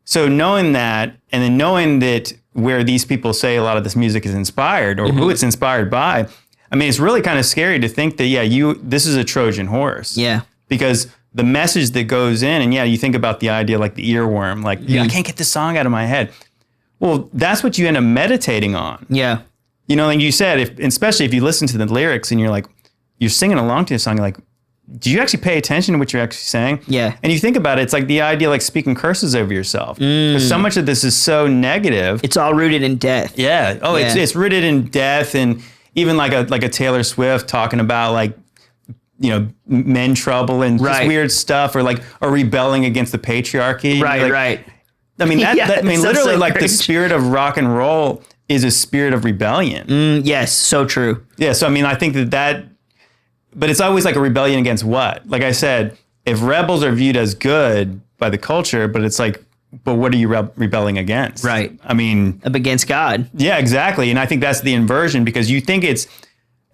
Speaker 2: So knowing that, and then knowing that where these people say a lot of this music is inspired, or who it's inspired by, I mean, it's really kind of scary to think that, this is a Trojan horse.
Speaker 1: Yeah.
Speaker 2: Because the message that goes in, and you think about the idea like the earworm, like, I can't get this song out of my head. Well, that's what you end up meditating on.
Speaker 1: Yeah.
Speaker 2: You know, like you said, especially if you listen to the lyrics and you're singing along to a song, you're like, do you actually pay attention to what you're actually saying?
Speaker 1: Yeah.
Speaker 2: And you think about it, it's like the idea like speaking curses over yourself. Because so much of this is so negative.
Speaker 1: It's all rooted in death.
Speaker 2: Yeah. Oh,
Speaker 1: Yeah.
Speaker 2: It's rooted in death, and even like a Taylor Swift talking about like, men trouble and just weird stuff, or rebelling against the patriarchy.
Speaker 1: Right.
Speaker 2: I mean, literally
Speaker 1: so
Speaker 2: like the
Speaker 1: cringe.
Speaker 2: spirit of rock and roll is a spirit of rebellion.
Speaker 1: Yes, so true.
Speaker 2: Yeah. So, I mean, I think that but it's always like a rebellion against what? Like I said, if rebels are viewed as good by the culture, but it's like, but what are you rebelling against?
Speaker 1: Right.
Speaker 2: I mean,
Speaker 1: Up against God.
Speaker 2: yeah, exactly. And I think that's the inversion, because you think it's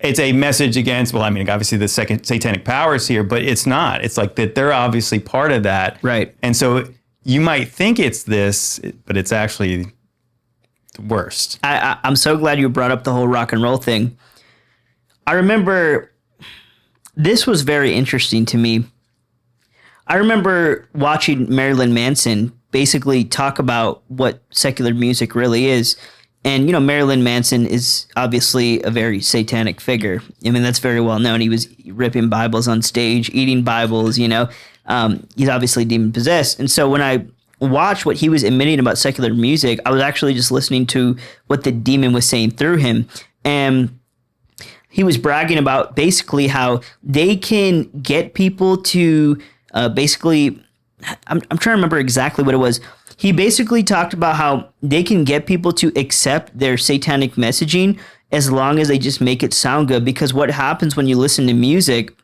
Speaker 2: a message against, well, I mean, obviously the second satanic powers here, but it's not. It's like that they're obviously part of that.
Speaker 1: Right.
Speaker 2: And so you might think it's this, but it's actually the worst.
Speaker 1: I'm so glad you brought up the whole rock and roll thing. I remember this was very interesting to me. I remember watching Marilyn Manson basically talk about what secular music really is. And, Marilyn Manson is obviously a very satanic figure. I mean, that's very well known. He was ripping Bibles on stage, eating Bibles, he's obviously demon possessed. And so when I watched what he was admitting about secular music, I was actually just listening to what the demon was saying through him. And he was bragging about basically how they can get people to basically, I'm trying to remember exactly what it was. He basically talked about how they can get people to accept their satanic messaging as long as they just make it sound good. Because what happens when you listen to music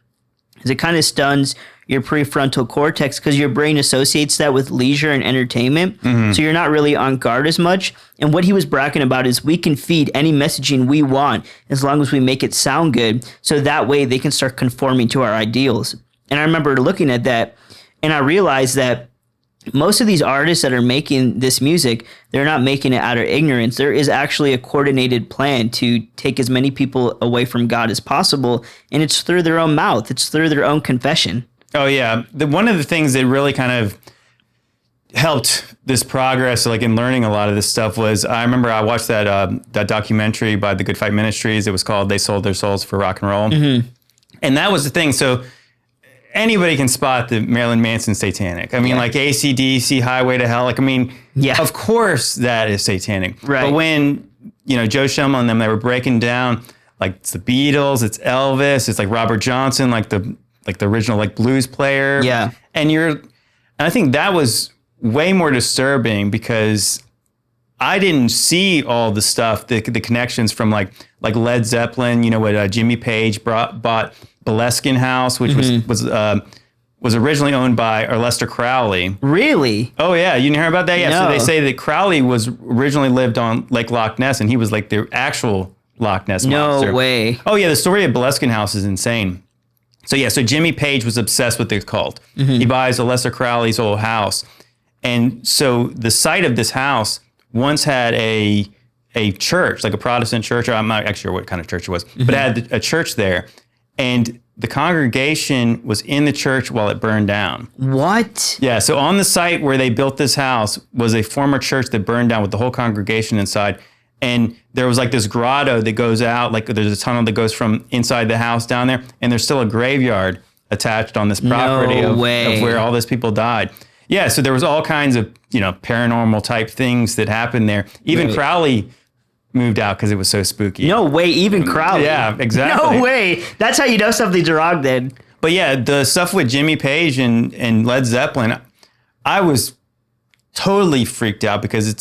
Speaker 1: is it kind of stuns your prefrontal cortex because your brain associates that with leisure and entertainment. So you're not really on guard as much. And what he was bragging about is we can feed any messaging we want as long as we make it sound good. So that way they can start conforming to our ideals. And I remember looking at that and I realized that most of these artists that are making this music, they're not making it out of ignorance. There is actually a coordinated plan to take as many people away from God as possible. And it's through their own mouth. It's through their own confession.
Speaker 2: Oh, yeah. One of the things that really kind of helped this progress, like in learning a lot of this stuff, was I remember I watched that documentary by the Good Fight Ministries. It was called They Sold Their Souls for Rock and Roll. And that was the thing. So anybody can spot the Marilyn Manson satanic. I mean, like AC/DC, Highway to Hell. Like, I mean, of course that is satanic. Right. But when, Joe Schumel and them, they were breaking down, like, it's the Beatles, it's Elvis, it's like Robert Johnson, like the original like blues player. Yeah. And I think that was way more disturbing because I didn't see all the stuff, the connections from like Led Zeppelin, what Jimmy Page bought Boleskine House, which was originally owned by Lester Crowley. Really? Oh yeah, you didn't hear about that? Yeah. No. So they say that Crowley was originally lived on Lake Loch Ness, and he was like the actual Loch Ness monster. No way. Oh yeah, the story of Boleskine House is insane. So yeah, so Jimmy Page was obsessed with the occult. He buys Lester Crowley's old house, and so the site of this house once had a church, like a Protestant church. Or I'm not actually sure what kind of church it was, but it had a church there. And the congregation was in the church while it burned down. What? Yeah, so on the site where they built this house was a former church that burned down with the whole congregation inside. And there was like this grotto that goes out, like there's a tunnel that goes from inside the house down there. And there's still a graveyard attached on this property of where all those people died. Yeah, so there was all kinds of, paranormal type things that happened there. Even Crowley moved out because it was so spooky. No way, even Crowley. Yeah, exactly. No way. That's how you know something's wrong then. But yeah, the stuff with Jimmy Page and Led Zeppelin, I was totally freaked out because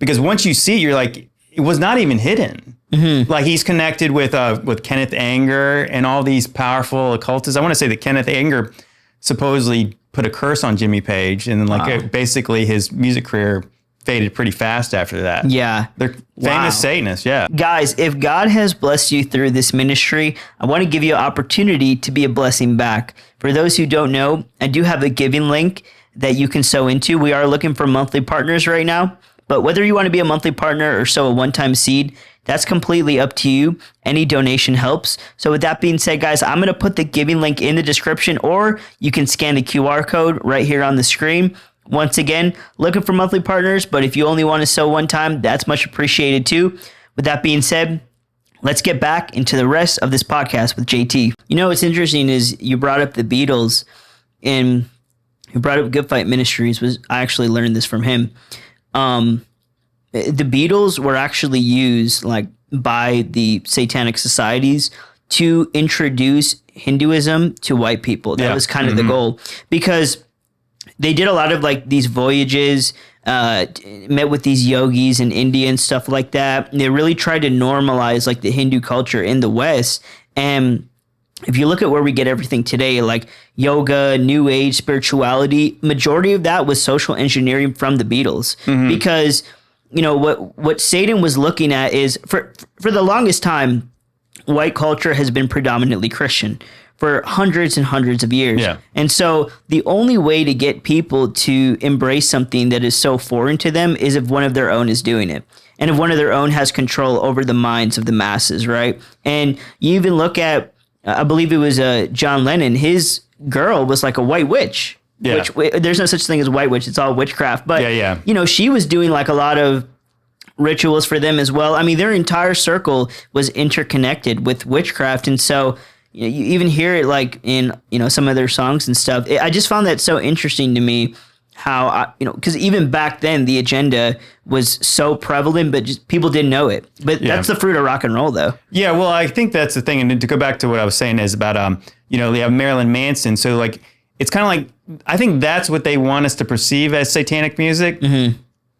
Speaker 2: because once you see it, you're like, it was not even hidden. Like he's connected with Kenneth Anger and all these powerful occultists. I want to say that Kenneth Anger supposedly put a curse on Jimmy Page, and then basically his music career faded pretty fast after that. Yeah. They're famous Satanists, yeah. Guys, if God has blessed you through this ministry, I want to give you an opportunity to be a blessing back. For those who don't know, I do have a giving link that you can sow into. We are looking for monthly partners right now, but whether you want to be a monthly partner or sow a one-time seed, that's completely up to you. Any donation helps. So with that being said, guys, I'm going to put the giving link in the description, or you can scan the QR code right here on the screen. Once again, looking for monthly partners, but if you only want to sow one time, that's much appreciated too. With that being said, let's get back into the rest of this podcast with JT. What's interesting is you brought up the Beatles, and you brought up Good Fight Ministries. I actually learned this from him. The Beatles were actually used by the satanic societies to introduce Hinduism to white people. That was kind of the goal, because they did a lot of these voyages, met with these yogis in India and stuff like that. They really tried to normalize the Hindu culture in the West. And if you look at where we get everything today, like yoga, new age, spirituality, majority of that was social engineering from the Beatles. Because, what Satan was looking at is for the longest time, white culture has been predominantly Christian for hundreds and hundreds of years. Yeah. And so the only way to get people to embrace something that is so foreign to them is if one of their own is doing it. And if one of their own has control over the minds of the masses, right? And you even look at, I believe it was John Lennon, his girl was like a white witch. Yeah. Which, there's no such thing as white witch, it's all witchcraft. But, she was doing a lot of rituals for them as well. I mean, their entire circle was interconnected with witchcraft. And so you even hear it in, some of their songs and stuff. I just found that so interesting to me how, because even back then the agenda was so prevalent, but just people didn't know it. But that's the fruit of rock and roll, though. Yeah, well, I think that's the thing. And to go back to what I was saying is about, they have Marilyn Manson. So it's kind of I think that's what they want us to perceive as satanic music.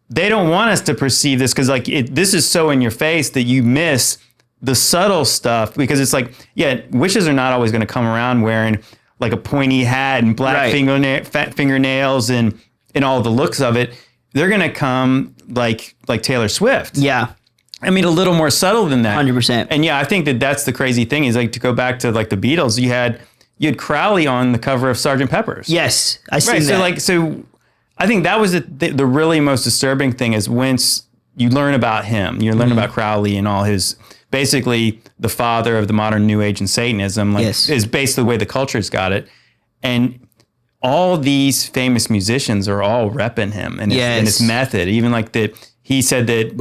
Speaker 2: They don't want us to perceive this because this is so in your face that you miss the subtle stuff, because it's like, yeah, witches are not always going to come around wearing like a pointy hat and black fingernails and all the looks of it. They're going to come like Taylor Swift.
Speaker 1: Yeah.
Speaker 2: I mean, a little more subtle than that.
Speaker 1: 100%.
Speaker 2: And yeah, I think that's the crazy thing is like to go back to like the Beatles, you had Crowley on the cover of Sgt. Pepper's.
Speaker 1: Yes, I see that.
Speaker 2: So I think that was the really most disturbing thing is once you learn about him, you learn about Crowley and all his, basically the father of the modern New Age and Satanism, is basically the way the culture's got it. And all these famous musicians are all repping him and his method. Even like he said that,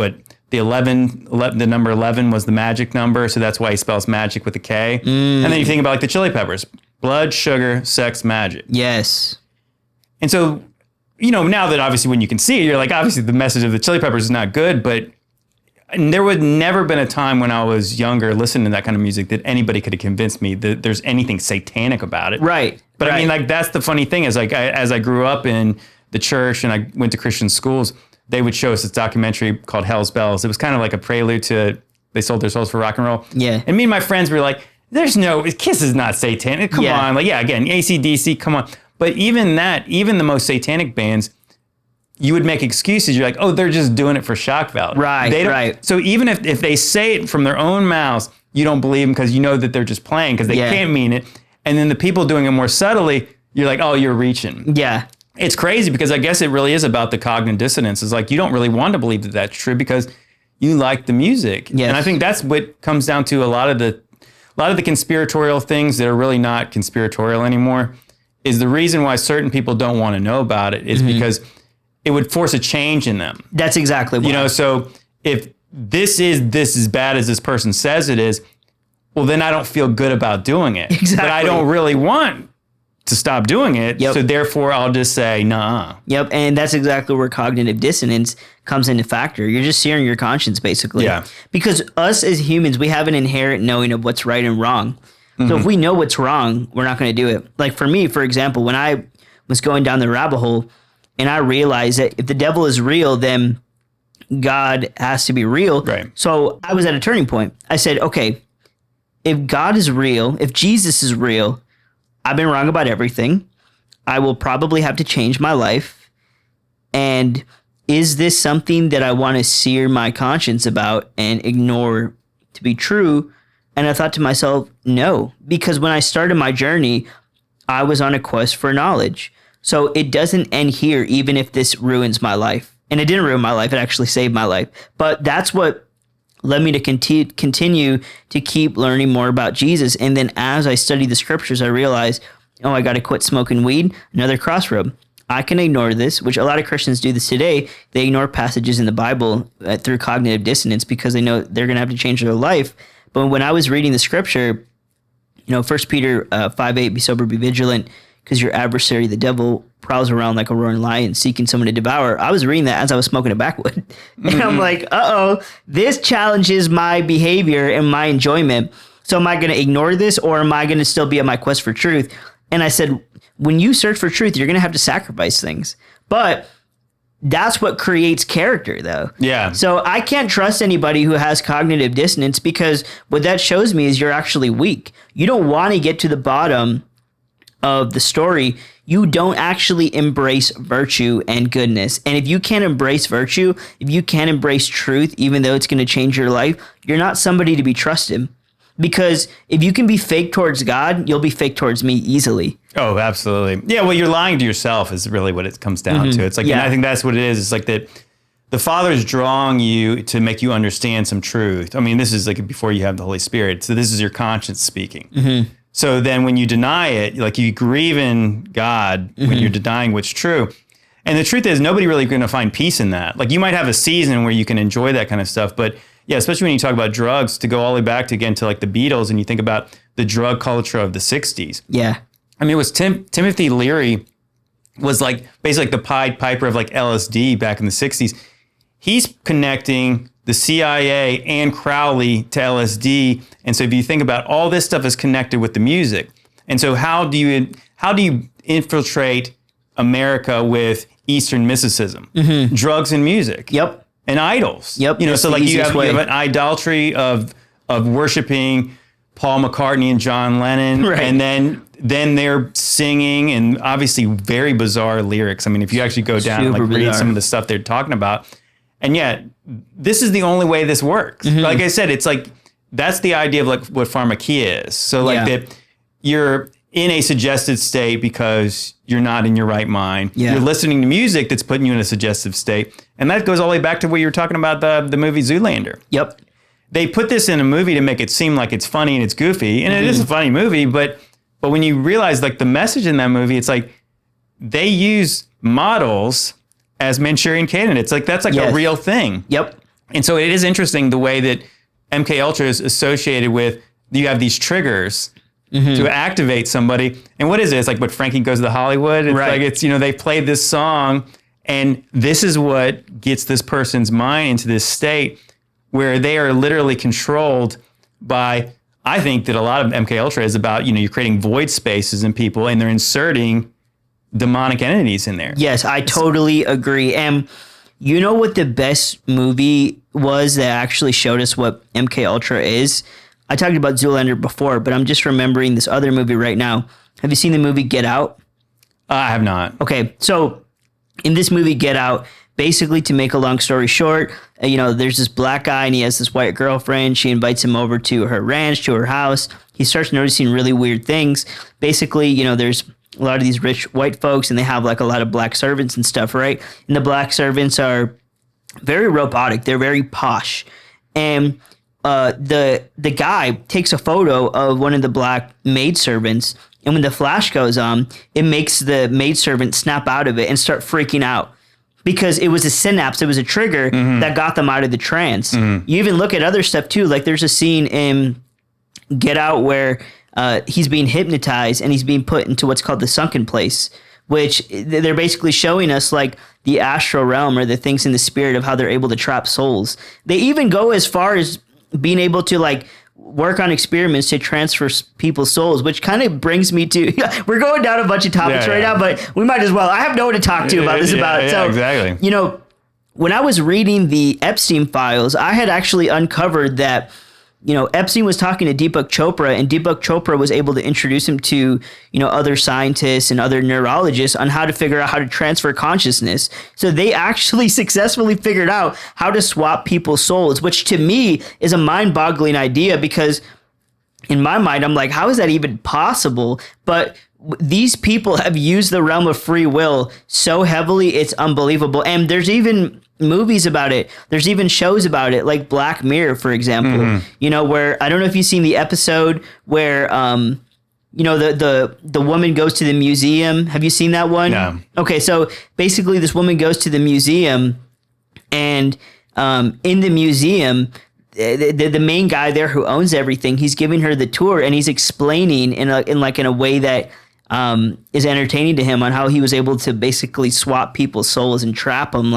Speaker 2: the number 11 was the magic number, so that's why he spells magic with a K. And then you think about like the Chili Peppers, blood, sugar, sex, magic.
Speaker 1: Yes.
Speaker 2: And so, now that obviously when you can see it, you're like, obviously the message of the Chili Peppers is not good, but there would never been a time when I was younger listening to that kind of music that anybody could have convinced me that there's anything satanic about it.
Speaker 1: Right.
Speaker 2: But I mean, like, that's the funny thing is like, as I grew up in the church and I went to Christian schools, they would show us this documentary called Hell's Bells. It was kind of like a prelude to They Sold Their Souls for Rock and Roll.
Speaker 1: Yeah.
Speaker 2: And me and my friends were like, Kiss is not satanic. Come on. Like, yeah, again, AC/DC, come on. But even the most satanic bands, you would make excuses. You're like, oh, they're just doing it for shock value.
Speaker 1: Right.
Speaker 2: So even if they say it from their own mouths, you don't believe them because you know that they're just playing because they can't mean it. And then the people doing it more subtly, you're like, oh, you're reaching.
Speaker 1: Yeah.
Speaker 2: It's crazy because I guess it really is about the cognitive dissonance. It's like you don't really want to believe that that's true because you like the music.
Speaker 1: Yes.
Speaker 2: And I think that's what comes down to a lot of the conspiratorial things that are really not conspiratorial anymore is the reason why certain people don't want to know about it is because it would force a change in them.
Speaker 1: That's exactly what.
Speaker 2: So if this is as bad as this person says it is, well, then I don't feel good about doing it.
Speaker 1: Exactly.
Speaker 2: But I don't really want to stop doing it.
Speaker 1: Yep.
Speaker 2: So therefore, I'll just say, nah.
Speaker 1: Yep. And that's exactly where cognitive dissonance comes into factor. You're just searing your conscience, basically.
Speaker 2: Yeah.
Speaker 1: Because us as humans, we have an inherent knowing of what's right and wrong. So if we know what's wrong, we're not going to do it. Like for me, for example, when I was going down the rabbit hole and I realized that if the devil is real, then God has to be real.
Speaker 2: Right.
Speaker 1: So I was at a turning point. I said, okay, if God is real, if Jesus is real, I've been wrong about everything. I will probably have to change my life. And is this something that I want to sear my conscience about and ignore to be true? And I thought to myself, no, because when I started my journey, I was on a quest for knowledge. So it doesn't end here, even if this ruins my life. And it didn't ruin my life. It actually saved my life. But that's what led me to continue to keep learning more about Jesus. And then as I studied the scriptures, I realized, I got to quit smoking weed, another crossroad. I can ignore this, which a lot of Christians do this today. They ignore passages in the Bible through cognitive dissonance because they know they're going to have to change their life. But when I was reading the scripture, 1 Peter 5:8, be sober, be vigilant, because your adversary, the devil, prowls around like a roaring lion seeking someone to devour. I was reading that as I was smoking a backwood. And I'm like, this challenges my behavior and my enjoyment. So am I going to ignore this or am I going to still be on my quest for truth? And I said, when you search for truth, you're going to have to sacrifice things. But that's what creates character, though.
Speaker 2: Yeah.
Speaker 1: So I can't trust anybody who has cognitive dissonance because what that shows me is you're actually weak. You don't want to get to the bottom of the story. You don't actually embrace virtue and goodness. And if you can't embrace virtue, if you can't embrace truth, even though it's going to change your life, you're not somebody to be trusted. Because if you can be fake towards God, you'll be fake towards me easily.
Speaker 2: Oh, absolutely. Yeah, well, you're lying to yourself is really what it comes down to. It's like, and I think that's what it is. It's like that the Father's drawing you to make you understand some truth. I mean, this is like before you have the Holy Spirit. So this is your conscience speaking. So then when you deny it, like you grieve in God when you're denying what's true. And the truth is nobody really going to find peace in that. Like you might have a season where you can enjoy that kind of stuff, but yeah, especially when you talk about drugs, to go all the way back to again to like the Beatles and you think about the drug culture of the 60s.
Speaker 1: Yeah.
Speaker 2: I mean, it was Timothy Leary was like basically like the Pied Piper of like LSD back in the 60s. He's connecting the CIA and Crowley to LSD. And so if you think about all this stuff is connected with the music. And so how do you infiltrate America with Eastern mysticism? Drugs and music.
Speaker 1: Yep.
Speaker 2: And idols.
Speaker 1: Yep.
Speaker 2: So like you have an idolatry of of worshiping Paul McCartney and John Lennon,
Speaker 1: Right.
Speaker 2: and then they're singing, and obviously very bizarre lyrics. I mean, if you actually go down and like read some of the stuff they're talking about, and yet this is the only way this works. Like I said, it's like that's the idea of like what pharmakia is. So like that you're in a suggested state because you're not in your right mind. You're listening to music that's putting you in a suggestive state, and that goes all the way back to what you were talking about the movie Zoolander.
Speaker 1: Yep.
Speaker 2: They put this in a movie to make it seem like it's funny and it's goofy, and it is a funny movie, but when you realize like the message in that movie, it's like they use models as Manchurian candidates. Like that's like a real thing.
Speaker 1: Yep.
Speaker 2: And so it is interesting the way that MKUltra is associated with, you have these triggers to activate somebody. And what is it? It's like what Frankie Goes to Hollywood. It's like, it's, they played this song, and this is what gets this person's mind into this state where they are literally controlled by, I think that a lot of MKUltra is about, you're creating void spaces in people, and they're inserting demonic entities in there.
Speaker 1: Yes, I totally agree. And you know what the best movie was that actually showed us what MKUltra is? I talked about Zoolander before, but I'm just remembering this other movie right now. Have you seen the movie Get Out?
Speaker 2: I have not.
Speaker 1: Okay, so in this movie Get Out, basically, to make a long story short, there's this black guy and he has this white girlfriend. She invites him over to her ranch, to her house. He starts noticing really weird things. Basically, there's a lot of these rich white folks, and they have like a lot of black servants and stuff, right? And the black servants are very robotic. They're very posh. And the guy takes a photo of one of the black maidservants, and when the flash goes on, it makes the maidservant snap out of it and start freaking out. Because it was a synapse, it was a trigger that got them out of the trance. You even look at other stuff too. Like there's a scene in Get Out where he's being hypnotized and he's being put into what's called the sunken place, which they're basically showing us like the astral realm or the things in the spirit of how they're able to trap souls. They even go as far as being able to like work on experiments to transfer people's souls, which kind of brings me to, we're going down a bunch of topics now, but we might as well. I have no one to talk to about this so,
Speaker 2: exactly.
Speaker 1: When I was reading the Epstein files, I had actually uncovered that, Epstein was talking to Deepak Chopra, and Deepak Chopra was able to introduce him to, other scientists and other neurologists on how to figure out how to transfer consciousness. So they actually successfully figured out how to swap people's souls, which to me is a mind-boggling idea, because in my mind, I'm like, how is that even possible? But these people have used the realm of free will so heavily, it's unbelievable. And there's even movies about it. There's even shows about it, like Black Mirror, for example, where, I don't know if you've seen the episode where, the woman goes to the museum. Have you seen that one?
Speaker 2: No.
Speaker 1: Okay. So basically this woman goes to the museum, and, in the museum, the main guy there who owns everything, he's giving her the tour, and he's explaining in a way that is entertaining to him on how he was able to basically swap people's souls and trap them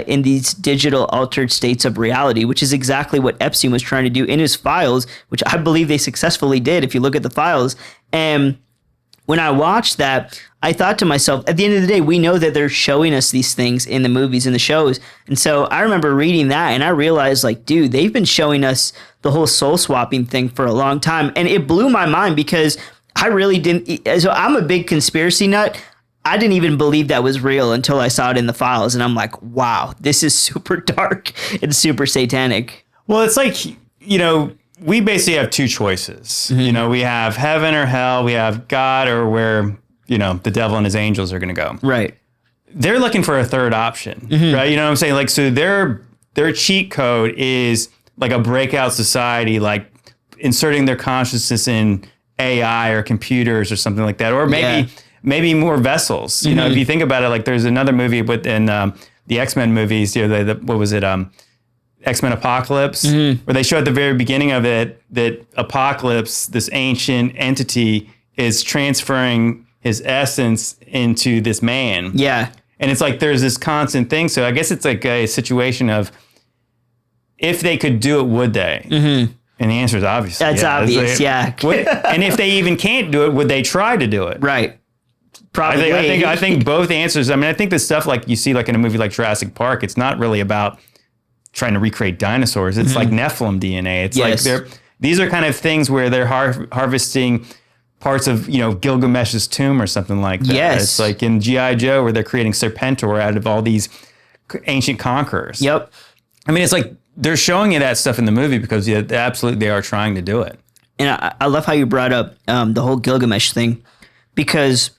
Speaker 1: in these digital altered states of reality, which is exactly what Epstein was trying to do in his files, which I believe they successfully did if you look at the files. And when I watched that, I thought to myself, at the end of the day, we know that they're showing us these things in the movies and the shows. And so I remember reading that, and I realized, like, dude, they've been showing us the whole soul swapping thing for a long time. And it blew my mind, because I really didn't. So I'm a big conspiracy nut. I didn't even believe that was real until I saw it in the files. And I'm like, wow, this is super dark and super satanic.
Speaker 2: Well, it's like, we basically have two choices. We have heaven or hell. We have God, or where, the devil and his angels are going to go.
Speaker 1: Right.
Speaker 2: They're looking for a third option, right? You know what I'm saying? Like, so their cheat code is like a breakout society, like inserting their consciousness in AI or computers or something like that, or maybe more vessels. If you think about it, like there's another movie in the X-Men movies, what was it? X-Men Apocalypse, where they show at the very beginning of it that Apocalypse, this ancient entity, is transferring his essence into this man.
Speaker 1: Yeah.
Speaker 2: And it's like there's this constant thing. So I guess it's like a situation of, if they could do it, would they? And the answer is obviously
Speaker 1: that's obvious.
Speaker 2: And if they even can't do it, would they try to do it?
Speaker 1: Right. Probably.
Speaker 2: I think both answers. I mean, I think the stuff like you see like in a movie like Jurassic Park, it's not really about trying to recreate dinosaurs. It's like Nephilim DNA. It's like these are kind of things where they're harvesting parts of, Gilgamesh's tomb or something like that.
Speaker 1: Yes.
Speaker 2: It's like in G.I. Joe where they're creating Serpentor out of all these ancient conquerors.
Speaker 1: Yep.
Speaker 2: I mean, it's like they're showing you that stuff in the movie because absolutely they are trying to do it.
Speaker 1: And I love how you brought up the whole Gilgamesh thing, because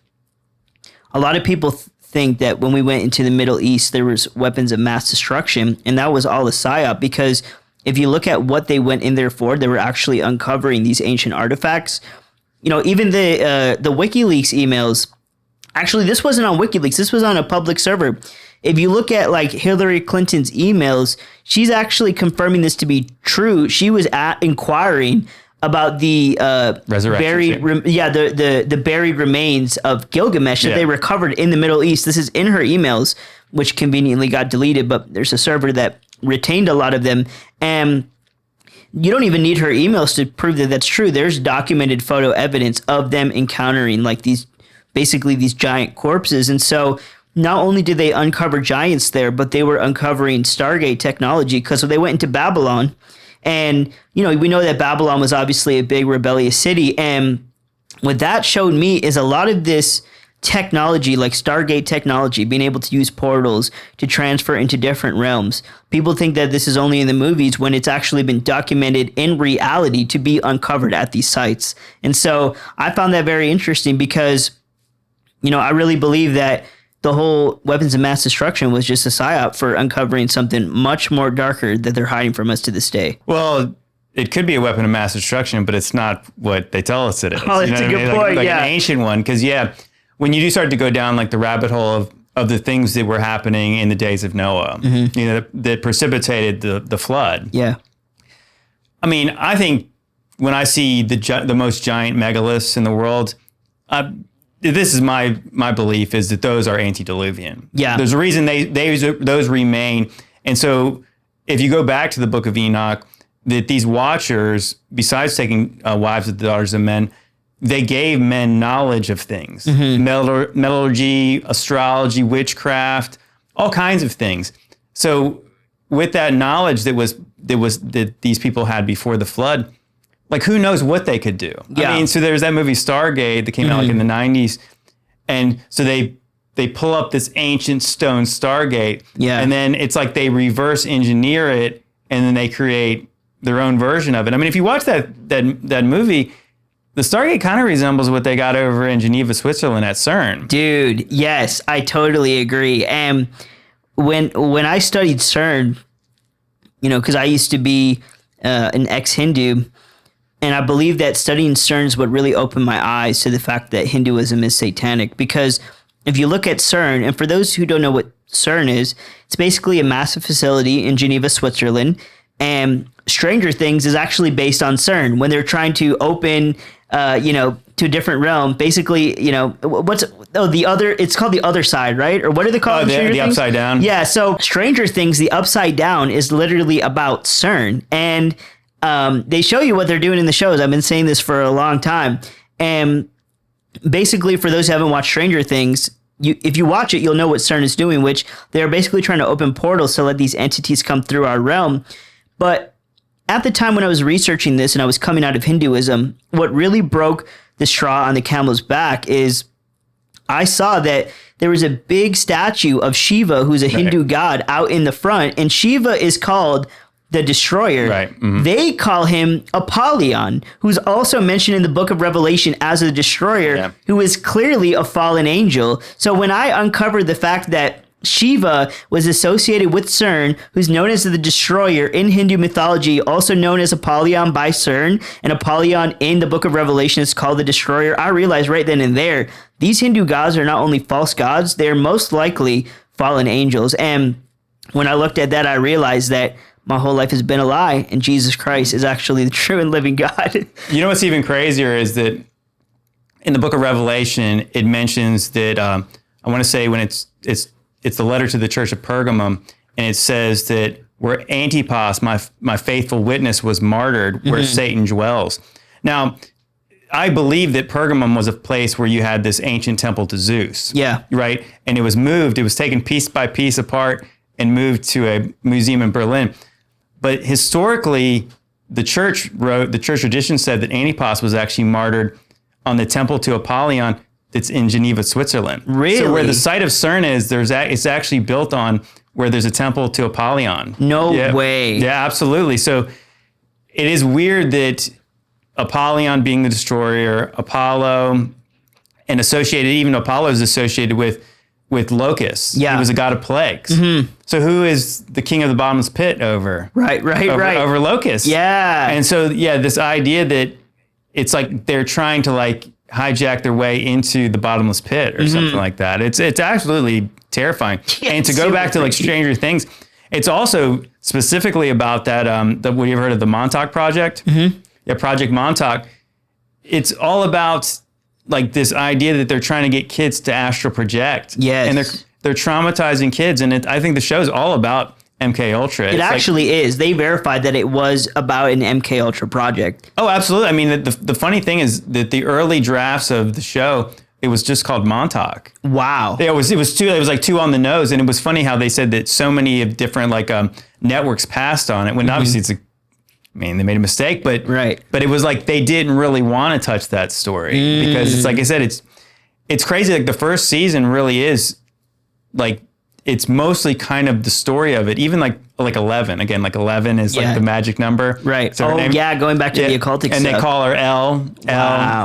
Speaker 1: a lot of people think that when we went into the Middle East, there was weapons of mass destruction, and that was all a psyop, because if you look at what they went in there for, they were actually uncovering these ancient artifacts. Even the WikiLeaks emails, actually, this wasn't on WikiLeaks. This was on a public server. If you look at like Hillary Clinton's emails, she's actually confirming this to be true. She was inquiring about the buried, the buried remains of Gilgamesh that they recovered in the Middle East. This is in her emails, which conveniently got deleted, but there's a server that retained a lot of them. And you don't even need her emails to prove that that's true. There's documented photo evidence of them encountering like these giant corpses. And so not only did they uncover giants there, but they were uncovering Stargate technology, because they went into Babylon. And, we know that Babylon was obviously a big rebellious city. And what that showed me is a lot of this technology, like Stargate technology, being able to use portals to transfer into different realms. People think that this is only in the movies, when it's actually been documented in reality to be uncovered at these sites. And so I found that very interesting, because, I really believe that the whole weapons of mass destruction was just a psyop for uncovering something much more darker that they're hiding from us to this day.
Speaker 2: Well, it could be a weapon of mass destruction, but it's not what they tell us it is.
Speaker 1: Oh, that's a good point.
Speaker 2: Like an ancient one. Because, when you do start to go down like the rabbit hole of the things that were happening in the days of Noah, that precipitated the flood.
Speaker 1: Yeah.
Speaker 2: I mean, I think when I see the most giant megaliths in the world, this is my belief, is that those are antediluvian.
Speaker 1: Yeah.
Speaker 2: There's a reason those remain. And so if you go back to the Book of Enoch, that these watchers, besides taking wives of the daughters of men, they gave men knowledge of things, metallurgy, astrology, witchcraft, all kinds of things. So with that knowledge that these people had before the flood, like, who knows what they could do?
Speaker 1: Yeah.
Speaker 2: I mean, so there's that movie Stargate that came out like in the 90s. And so they pull up this ancient stone Stargate.
Speaker 1: Yeah.
Speaker 2: And then it's like they reverse engineer it, and then they create their own version of it. I mean, if you watch that movie, the Stargate kind of resembles what they got over in Geneva, Switzerland at CERN.
Speaker 1: Dude, yes, I totally agree. And when I studied CERN, because I used to be an ex-Hindu, and I believe that studying CERN is what really opened my eyes to the fact that Hinduism is satanic. Because if you look at CERN, and for those who don't know what CERN is, it's basically a massive facility in Geneva, Switzerland. And Stranger Things is actually based on CERN when they're trying to open, to a different realm. Basically, it's called the other side, right? Or what are they called?
Speaker 2: The upside down.
Speaker 1: Yeah. So Stranger Things, the upside down, is literally about CERN. And they show you what they're doing in the shows. I've been saying this for a long time. And basically, for those who haven't watched Stranger Things, if you watch it, you'll know what CERN is doing, which they're basically trying to open portals to let these entities come through our realm. But at the time when I was researching this and I was coming out of Hinduism, what really broke the straw on the camel's back is I saw that there was a big statue of Shiva, who's a Hindu god, out in the front, and Shiva is called the Destroyer.
Speaker 2: Right. Mm-hmm.
Speaker 1: They call him Apollyon, who's also mentioned in the Book of Revelation as a Destroyer, who is clearly a fallen angel. So when I uncovered the fact that Shiva was associated with CERN, who's known as the Destroyer in Hindu mythology, also known as Apollyon by CERN, and Apollyon in the Book of Revelation is called the Destroyer, I realized right then and there, these Hindu gods are not only false gods, they're most likely fallen angels. And when I looked at that, I realized that my whole life has been a lie, and Jesus Christ is actually the true and living God.
Speaker 2: You know what's even crazier is that in the Book of Revelation, it mentions that I want to say when it's the letter to the church of Pergamum, and it says that where Antipas, my faithful witness, was martyred, where Satan dwells. Now, I believe that Pergamum was a place where you had this ancient temple to Zeus.
Speaker 1: Yeah.
Speaker 2: Right? And it was moved. It was taken piece by piece apart, and moved to a museum in Berlin. But historically, the church tradition said that Antipas was actually martyred on the temple to Apollyon that's in Geneva, Switzerland.
Speaker 1: Really?
Speaker 2: So where the site of CERN is, it's actually built on where there's a temple to Apollyon.
Speaker 1: No way.
Speaker 2: Yeah, absolutely. So it is weird that Apollyon being the destroyer, Apollo, and even Apollo is associated with locusts.
Speaker 1: Yeah.
Speaker 2: He was a god of plagues. Mm-hmm. So who is the king of the bottomless pit over?
Speaker 1: Right.
Speaker 2: Over locusts.
Speaker 1: Yeah.
Speaker 2: And so, this idea that it's like they're trying to like hijack their way into the bottomless pit or something like that. It's absolutely terrifying.
Speaker 1: Yeah,
Speaker 2: and to go back to like Stranger Things, it's also specifically about that, what you've heard of the Montauk Project? Mm-hmm. Yeah, Project Montauk. It's all about like this idea that they're trying to get kids to astral project.
Speaker 1: Yes.
Speaker 2: And they're traumatizing kids. And I think the show is all about MKUltra.
Speaker 1: It actually is. They verified that it was about an MKUltra project.
Speaker 2: Oh, absolutely. I mean, the funny thing is that the early drafts of the show, it was just called Montauk.
Speaker 1: Wow.
Speaker 2: It was like two on the nose. And it was funny how they said that so many of different like networks passed on it when obviously they made a mistake, but it was like they didn't really want to touch that story because it's like I said, it's crazy. Like the first season really is like, it's mostly kind of the story of it. Even like 11 again, like 11 is like the magic number.
Speaker 1: Right.
Speaker 2: So
Speaker 1: going back to the occultic
Speaker 2: and
Speaker 1: stuff.
Speaker 2: they call her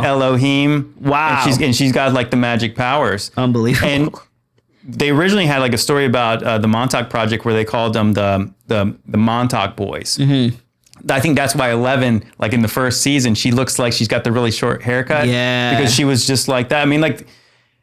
Speaker 2: Elohim.
Speaker 1: Wow.
Speaker 2: And she's got like the magic powers.
Speaker 1: Unbelievable.
Speaker 2: And they originally had like a story about the Montauk Project where they called them the Montauk Boys. Mm-hmm. I think that's why 11, like in the first season, she looks like she's got the really short haircut.
Speaker 1: Yeah.
Speaker 2: Because she was just like that. I mean, like,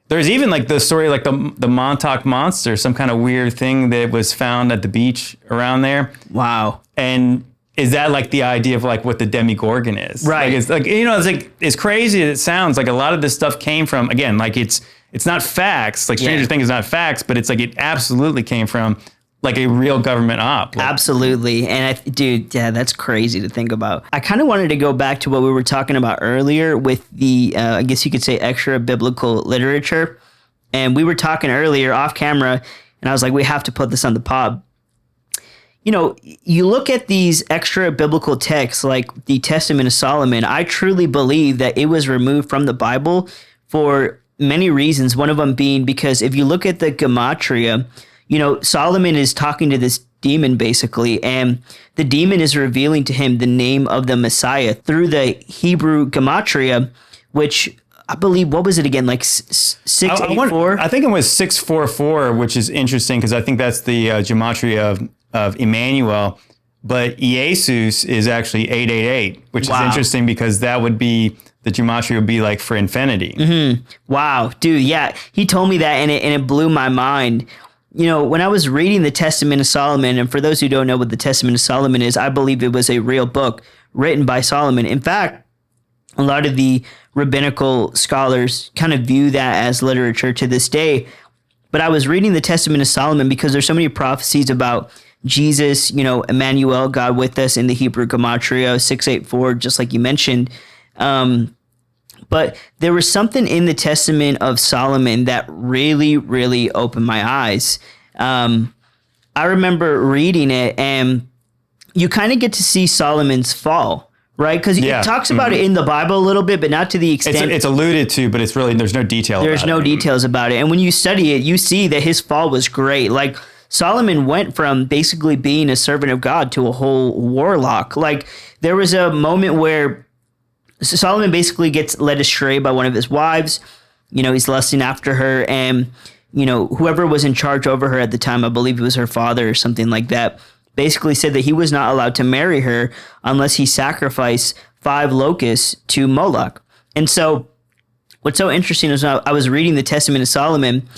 Speaker 2: there's even like the story, like the Montauk Monster, some kind of weird thing that was found at the beach around there.
Speaker 1: Wow.
Speaker 2: And is that like the idea of like what the Demigorgon is?
Speaker 1: Right.
Speaker 2: Like, it's like, it's like, as crazy as it sounds, like a lot of this stuff came from, again, like it's not facts. Like Stranger Things is not facts, but it's like it absolutely came from like a real government op. Like,
Speaker 1: absolutely. And that's crazy to think about. I kind of wanted to go back to what we were talking about earlier with the, I guess you could say, extra biblical literature. And we were talking earlier off camera, and I was like, we have to put this on the pod. You look at these extra biblical texts like the Testament of Solomon, I truly believe that it was removed from the Bible for many reasons. One of them being because if you look at the Gematria, Solomon is talking to this demon basically, and the demon is revealing to him the name of the Messiah through the Hebrew Gematria, which I believe, what was it again? Like 684?
Speaker 2: I think it was 644, which is interesting because I think that's the Gematria of Emmanuel, but Jesus is actually 888, which is interesting because that would be, the Gematria would be like for infinity.
Speaker 1: Mm-hmm. Wow, dude, yeah. He told me that and it blew my mind. When I was reading the Testament of Solomon, and for those who don't know what the Testament of Solomon is, I believe it was a real book written by Solomon. In fact, a lot of the rabbinical scholars kind of view that as literature to this day. But I was reading the Testament of Solomon because there's so many prophecies about Jesus, Emmanuel, God with us in the Hebrew Gematria, 684, just like you mentioned. But there was something in the Testament of Solomon that really, really opened my eyes. I remember reading it, and you kind of get to see Solomon's fall, right? Because it talks about it in the Bible a little bit, but not to the extent.
Speaker 2: It's alluded to, but it's really, there's no detail
Speaker 1: There's no details about it. And when you study it, you see that his fall was great. Like, Solomon went from basically being a servant of God to a whole warlock. Like, there was a moment where Solomon basically gets led astray by one of his wives. He's lusting after her, and, whoever was in charge over her at the time, I believe it was her father or something like that, basically said that he was not allowed to marry her unless he sacrificed 5 locusts to Moloch. And so what's so interesting is I was reading the Testament of Solomon,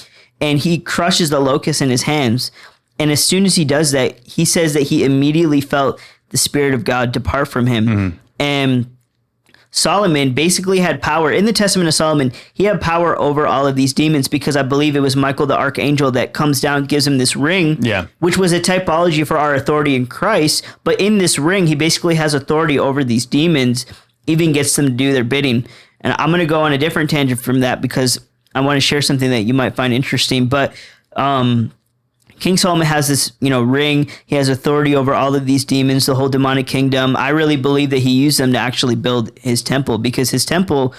Speaker 1: and he crushes the locust in his hands. And as soon as he does that, he says that he immediately felt the Spirit of God depart from him. Mm-hmm. And Solomon basically had power. In the Testament of Solomon, he had power over all of these demons because I believe it was Michael the archangel that comes down, gives him this ring, which was a typology for our authority in Christ. But in this ring, he basically has authority over these demons, even gets them to do their bidding. And I'm going to go on a different tangent from that because I want to share something that you might find interesting. But can King Solomon has this, ring. He has authority over all of these demons, the whole demonic kingdom. I really believe that he used them to actually build his temple, because his temple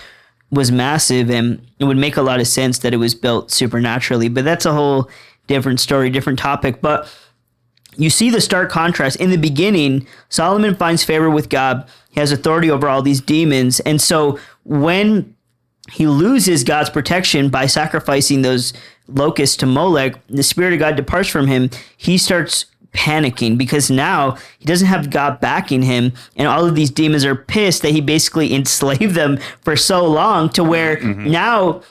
Speaker 1: was massive, and it would make a lot of sense that it was built supernaturally. But that's a whole different story, different topic. But you see the stark contrast. In the beginning, Solomon finds favor with God. He has authority over all these demons. And so when he loses God's protection by sacrificing those locusts to Molech, the Spirit of God departs from him. He starts panicking because now he doesn't have God backing him, and all of these demons are pissed that he basically enslaved them for so long, to where now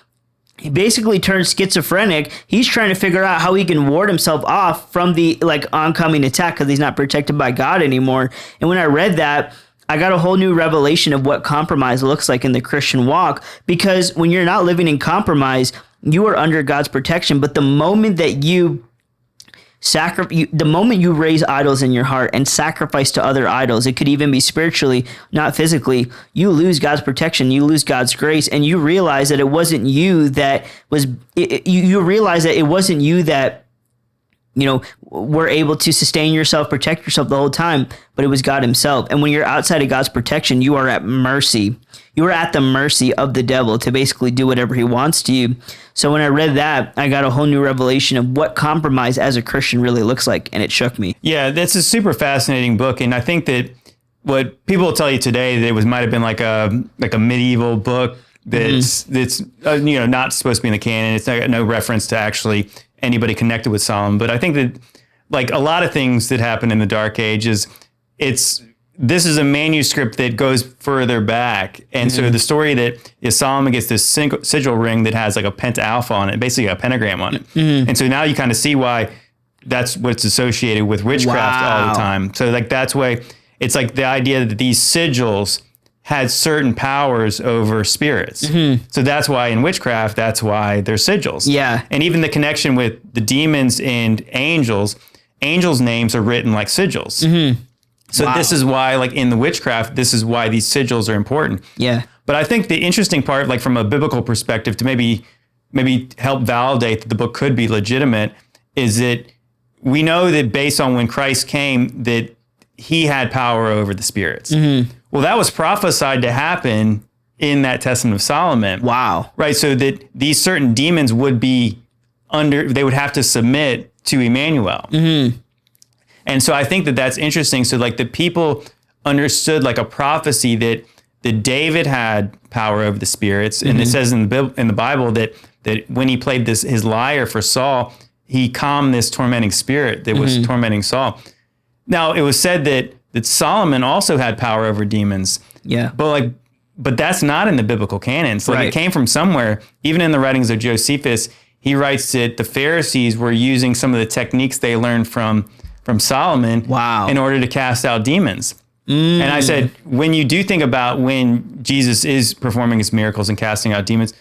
Speaker 1: he basically turns schizophrenic. He's trying to figure out how he can ward himself off from the oncoming attack, because he's not protected by God anymore. And when I read that, I got a whole new revelation of what compromise looks like in the Christian walk, because when you're not living in compromise, you are under God's protection. But the moment that you the moment you raise idols in your heart and sacrifice to other idols, it could even be spiritually, not physically, you lose God's protection, you lose God's grace, and you realize that it wasn't you that was, you realize that it wasn't you that, were able to sustain yourself, protect yourself the whole time, but it was God himself. And when you're outside of God's protection, you are at mercy. You are at the mercy of the devil to basically do whatever he wants to you. So when I read that, I got a whole new revelation of what compromise as a Christian really looks like, and it shook me.
Speaker 2: Yeah, that's a super fascinating book, and I think that what people will tell you today, that it might have been like a medieval book that's not supposed to be in the canon. It's no reference to actually anybody connected with Solomon. But I think that, like a lot of things that happen in the Dark Ages, this is a manuscript that goes further back. And so the story that is Solomon gets this sigil ring that has like a penta-alpha on it, basically a pentagram on it. And so now you kind of see why that's what's associated with witchcraft all the time. So like that's why it's like the idea that these sigils had certain powers over spirits. So that's why in witchcraft, that's why they're sigils.
Speaker 1: Yeah.
Speaker 2: And even the connection with the demons and angels' names are written like sigils. So this is why, like in the witchcraft, this is why these sigils are important.
Speaker 1: Yeah.
Speaker 2: But I think the interesting part, like from a biblical perspective, to maybe help validate that the book could be legitimate, is that we know that based on when Christ came, that he had power over the spirits. Well, that was prophesied to happen in that Testament of Solomon.
Speaker 1: Wow.
Speaker 2: Right. So that these certain demons would be they would have to submit to Emmanuel. And so I think that that's interesting. So like the people understood like a prophecy that David had power over the spirits. And it says in the Bible that when he played his lyre for Saul, he calmed this tormenting spirit that was tormenting Saul. Now it was said that Solomon also had power over demons.
Speaker 1: Yeah.
Speaker 2: But that's not in the biblical canon. So like it came from somewhere. Even in the writings of Josephus, he writes that the Pharisees were using some of the techniques they learned from Solomon in order to cast out demons. And I said, when you do think about when Jesus is performing his miracles and casting out demons,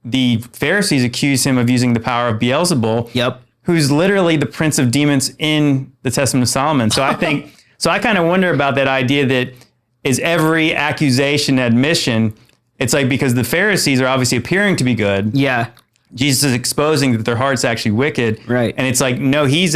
Speaker 2: the Pharisees accuse him of using the power of Beelzebul, who's literally the prince of demons in the Testament of Solomon. So I kind of wonder about that idea that is every accusation admission. It's like, because the Pharisees are obviously appearing to be good.
Speaker 1: Yeah.
Speaker 2: Jesus is exposing that their heart's actually wicked.
Speaker 1: Right.
Speaker 2: And it's like, no, he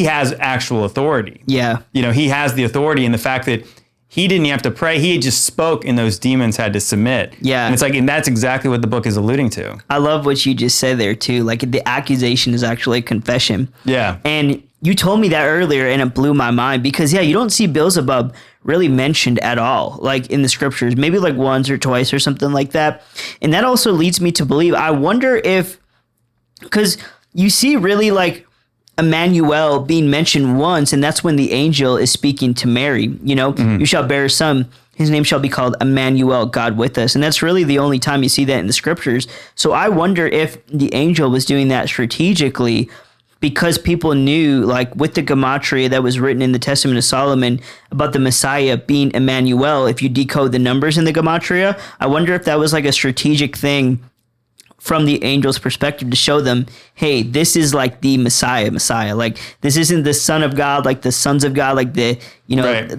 Speaker 2: has actual authority.
Speaker 1: Yeah.
Speaker 2: He has the authority, and the fact that he didn't have to pray, he just spoke and those demons had to submit.
Speaker 1: Yeah.
Speaker 2: And it's like, and that's exactly what the book is alluding to.
Speaker 1: I love what you just said there too. Like the accusation is actually a confession.
Speaker 2: Yeah.
Speaker 1: And you told me that earlier and it blew my mind, because you don't see Beelzebub really mentioned at all, like in the scriptures, maybe like once or twice or something like that. And that also leads me to believe, I wonder if, because you see really like Emmanuel being mentioned once, and that's when the angel is speaking to Mary, you shall bear a son, his name shall be called Emmanuel, God with us. And that's really the only time you see that in the scriptures. So I wonder if the angel was doing that strategically, because people knew, like with the gematria that was written in the Testament of Solomon about the Messiah being Emmanuel, if you decode the numbers in the gematria, I wonder if that was like a strategic thing from the angel's perspective to show them, hey, this is like the Messiah. Like, this isn't the Son of God, like the sons of God, like the,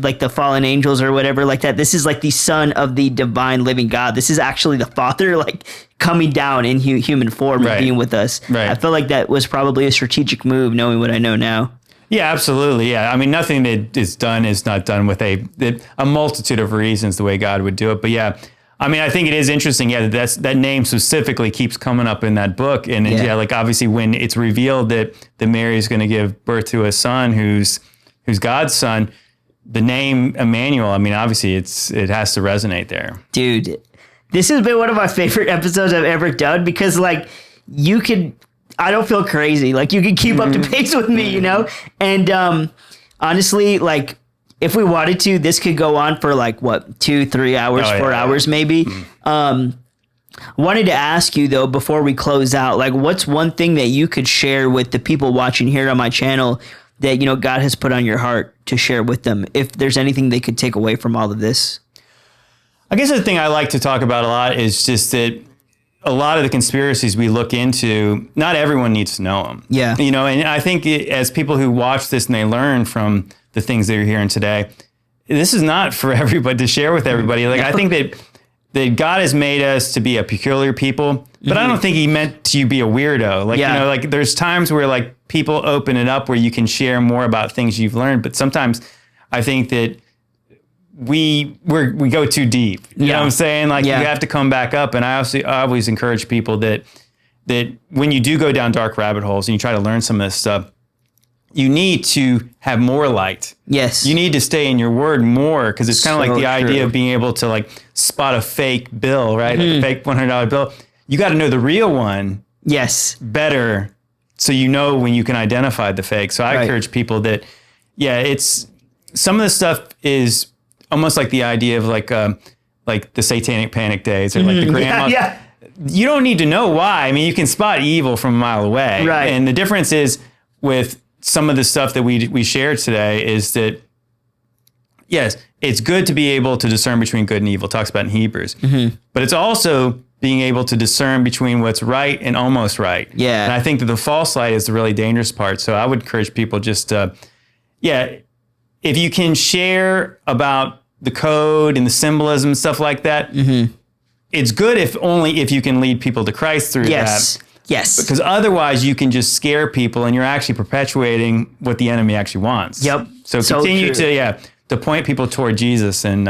Speaker 1: like the fallen angels or whatever like that. This is like the Son of the divine living God. This is actually the Father, like, coming down in human form and being with us. I feel like that was probably a strategic move, knowing what I know now.
Speaker 2: Yeah, absolutely. Yeah. I mean, nothing that is not done with a multitude of reasons the way God would do it. But yeah, I mean, I think it is interesting. Yeah, that name specifically keeps coming up in that book. And like obviously when it's revealed that Mary is going to give birth to a son who's God's son, the name Emmanuel, I mean, obviously it has to resonate there.
Speaker 1: Dude, this has been one of my favorite episodes I've ever done because like I don't feel crazy. Like you can keep up to pace with me, And honestly, like if we wanted to, this could go on for like what, 2-3 hours, 4 hours maybe. Wanted to ask you though, before we close out, like what's one thing that you could share with the people watching here on my channel that, God has put on your heart to share with them, if there's anything they could take away from all of this?
Speaker 2: I guess the thing I like to talk about a lot is just that a lot of the conspiracies we look into, not everyone needs to know them.
Speaker 1: Yeah.
Speaker 2: And I think as people who watch this and they learn from the things that you're hearing today, this is not for everybody to share with everybody. Like, I think that God has made us to be a peculiar people, but I don't think he meant to be a weirdo. Like, like there's times where like people open it up where you can share more about things you've learned. But sometimes I think that we go too deep. You know what I'm saying? Like you have to come back up. And I always encourage people that when you do go down dark rabbit holes and you try to learn some of this stuff, you need to have more light.
Speaker 1: Yes.
Speaker 2: You need to stay in your word more, because it's kind of like the idea of being able to like spot a fake bill, right? Like a fake $100 bill. You got to know the real one.
Speaker 1: Yes.
Speaker 2: Better, so you know when you can identify the fake. So I encourage people that, it's some of the stuff is almost like the idea of like the satanic panic days or like the grandma. You don't need to know why. I mean, you can spot evil from a mile away.
Speaker 1: Right.
Speaker 2: And the difference is with some of the stuff that we shared today is that, yes, it's good to be able to discern between good and evil. It talks about in Hebrews. But it's also being able to discern between what's right and almost right.
Speaker 1: Yeah.
Speaker 2: And I think that the false light is the really dangerous part. So I would encourage people just to, if you can share about the code and the symbolism, stuff like that, it's good if you can lead people to Christ through that.
Speaker 1: Yes.
Speaker 2: Because otherwise you can just scare people and you're actually perpetuating what the enemy actually wants.
Speaker 1: Yep.
Speaker 2: So continue to point people toward Jesus and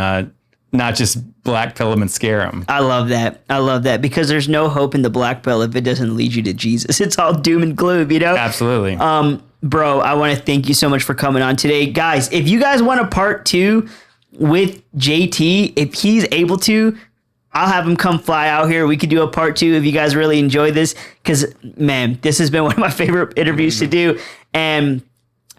Speaker 2: not just black pill them and scare them.
Speaker 1: I love that because there's no hope in the black pill if it doesn't lead you to Jesus. It's all doom and gloom,
Speaker 2: Absolutely.
Speaker 1: Bro, I want to thank you so much for coming on today. Guys, if you guys want a part 2 with JT, if he's able to, I'll have him come fly out here. We could do a part 2 if you guys really enjoy this, because, man, this has been one of my favorite interviews to do. And,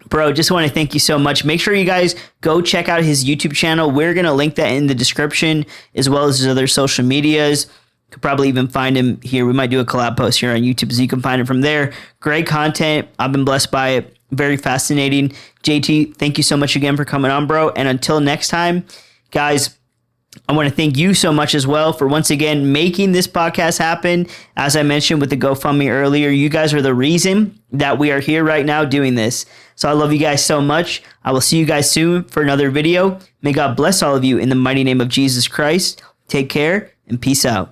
Speaker 1: bro, just want to thank you so much. Make sure you guys go check out his YouTube channel. We're going to link that in the description, as well as his other social medias. Could probably even find him here. We might do a collab post here on YouTube, so you can find him from there. Great content. I've been blessed by it. Very fascinating. JT, thank you so much again for coming on, bro. And until next time, guys, I want to thank you so much as well for once again making this podcast happen. As I mentioned with the GoFundMe earlier, you guys are the reason that we are here right now doing this. So I love you guys so much. I will see you guys soon for another video. May God bless all of you in the mighty name of Jesus Christ. Take care and peace out.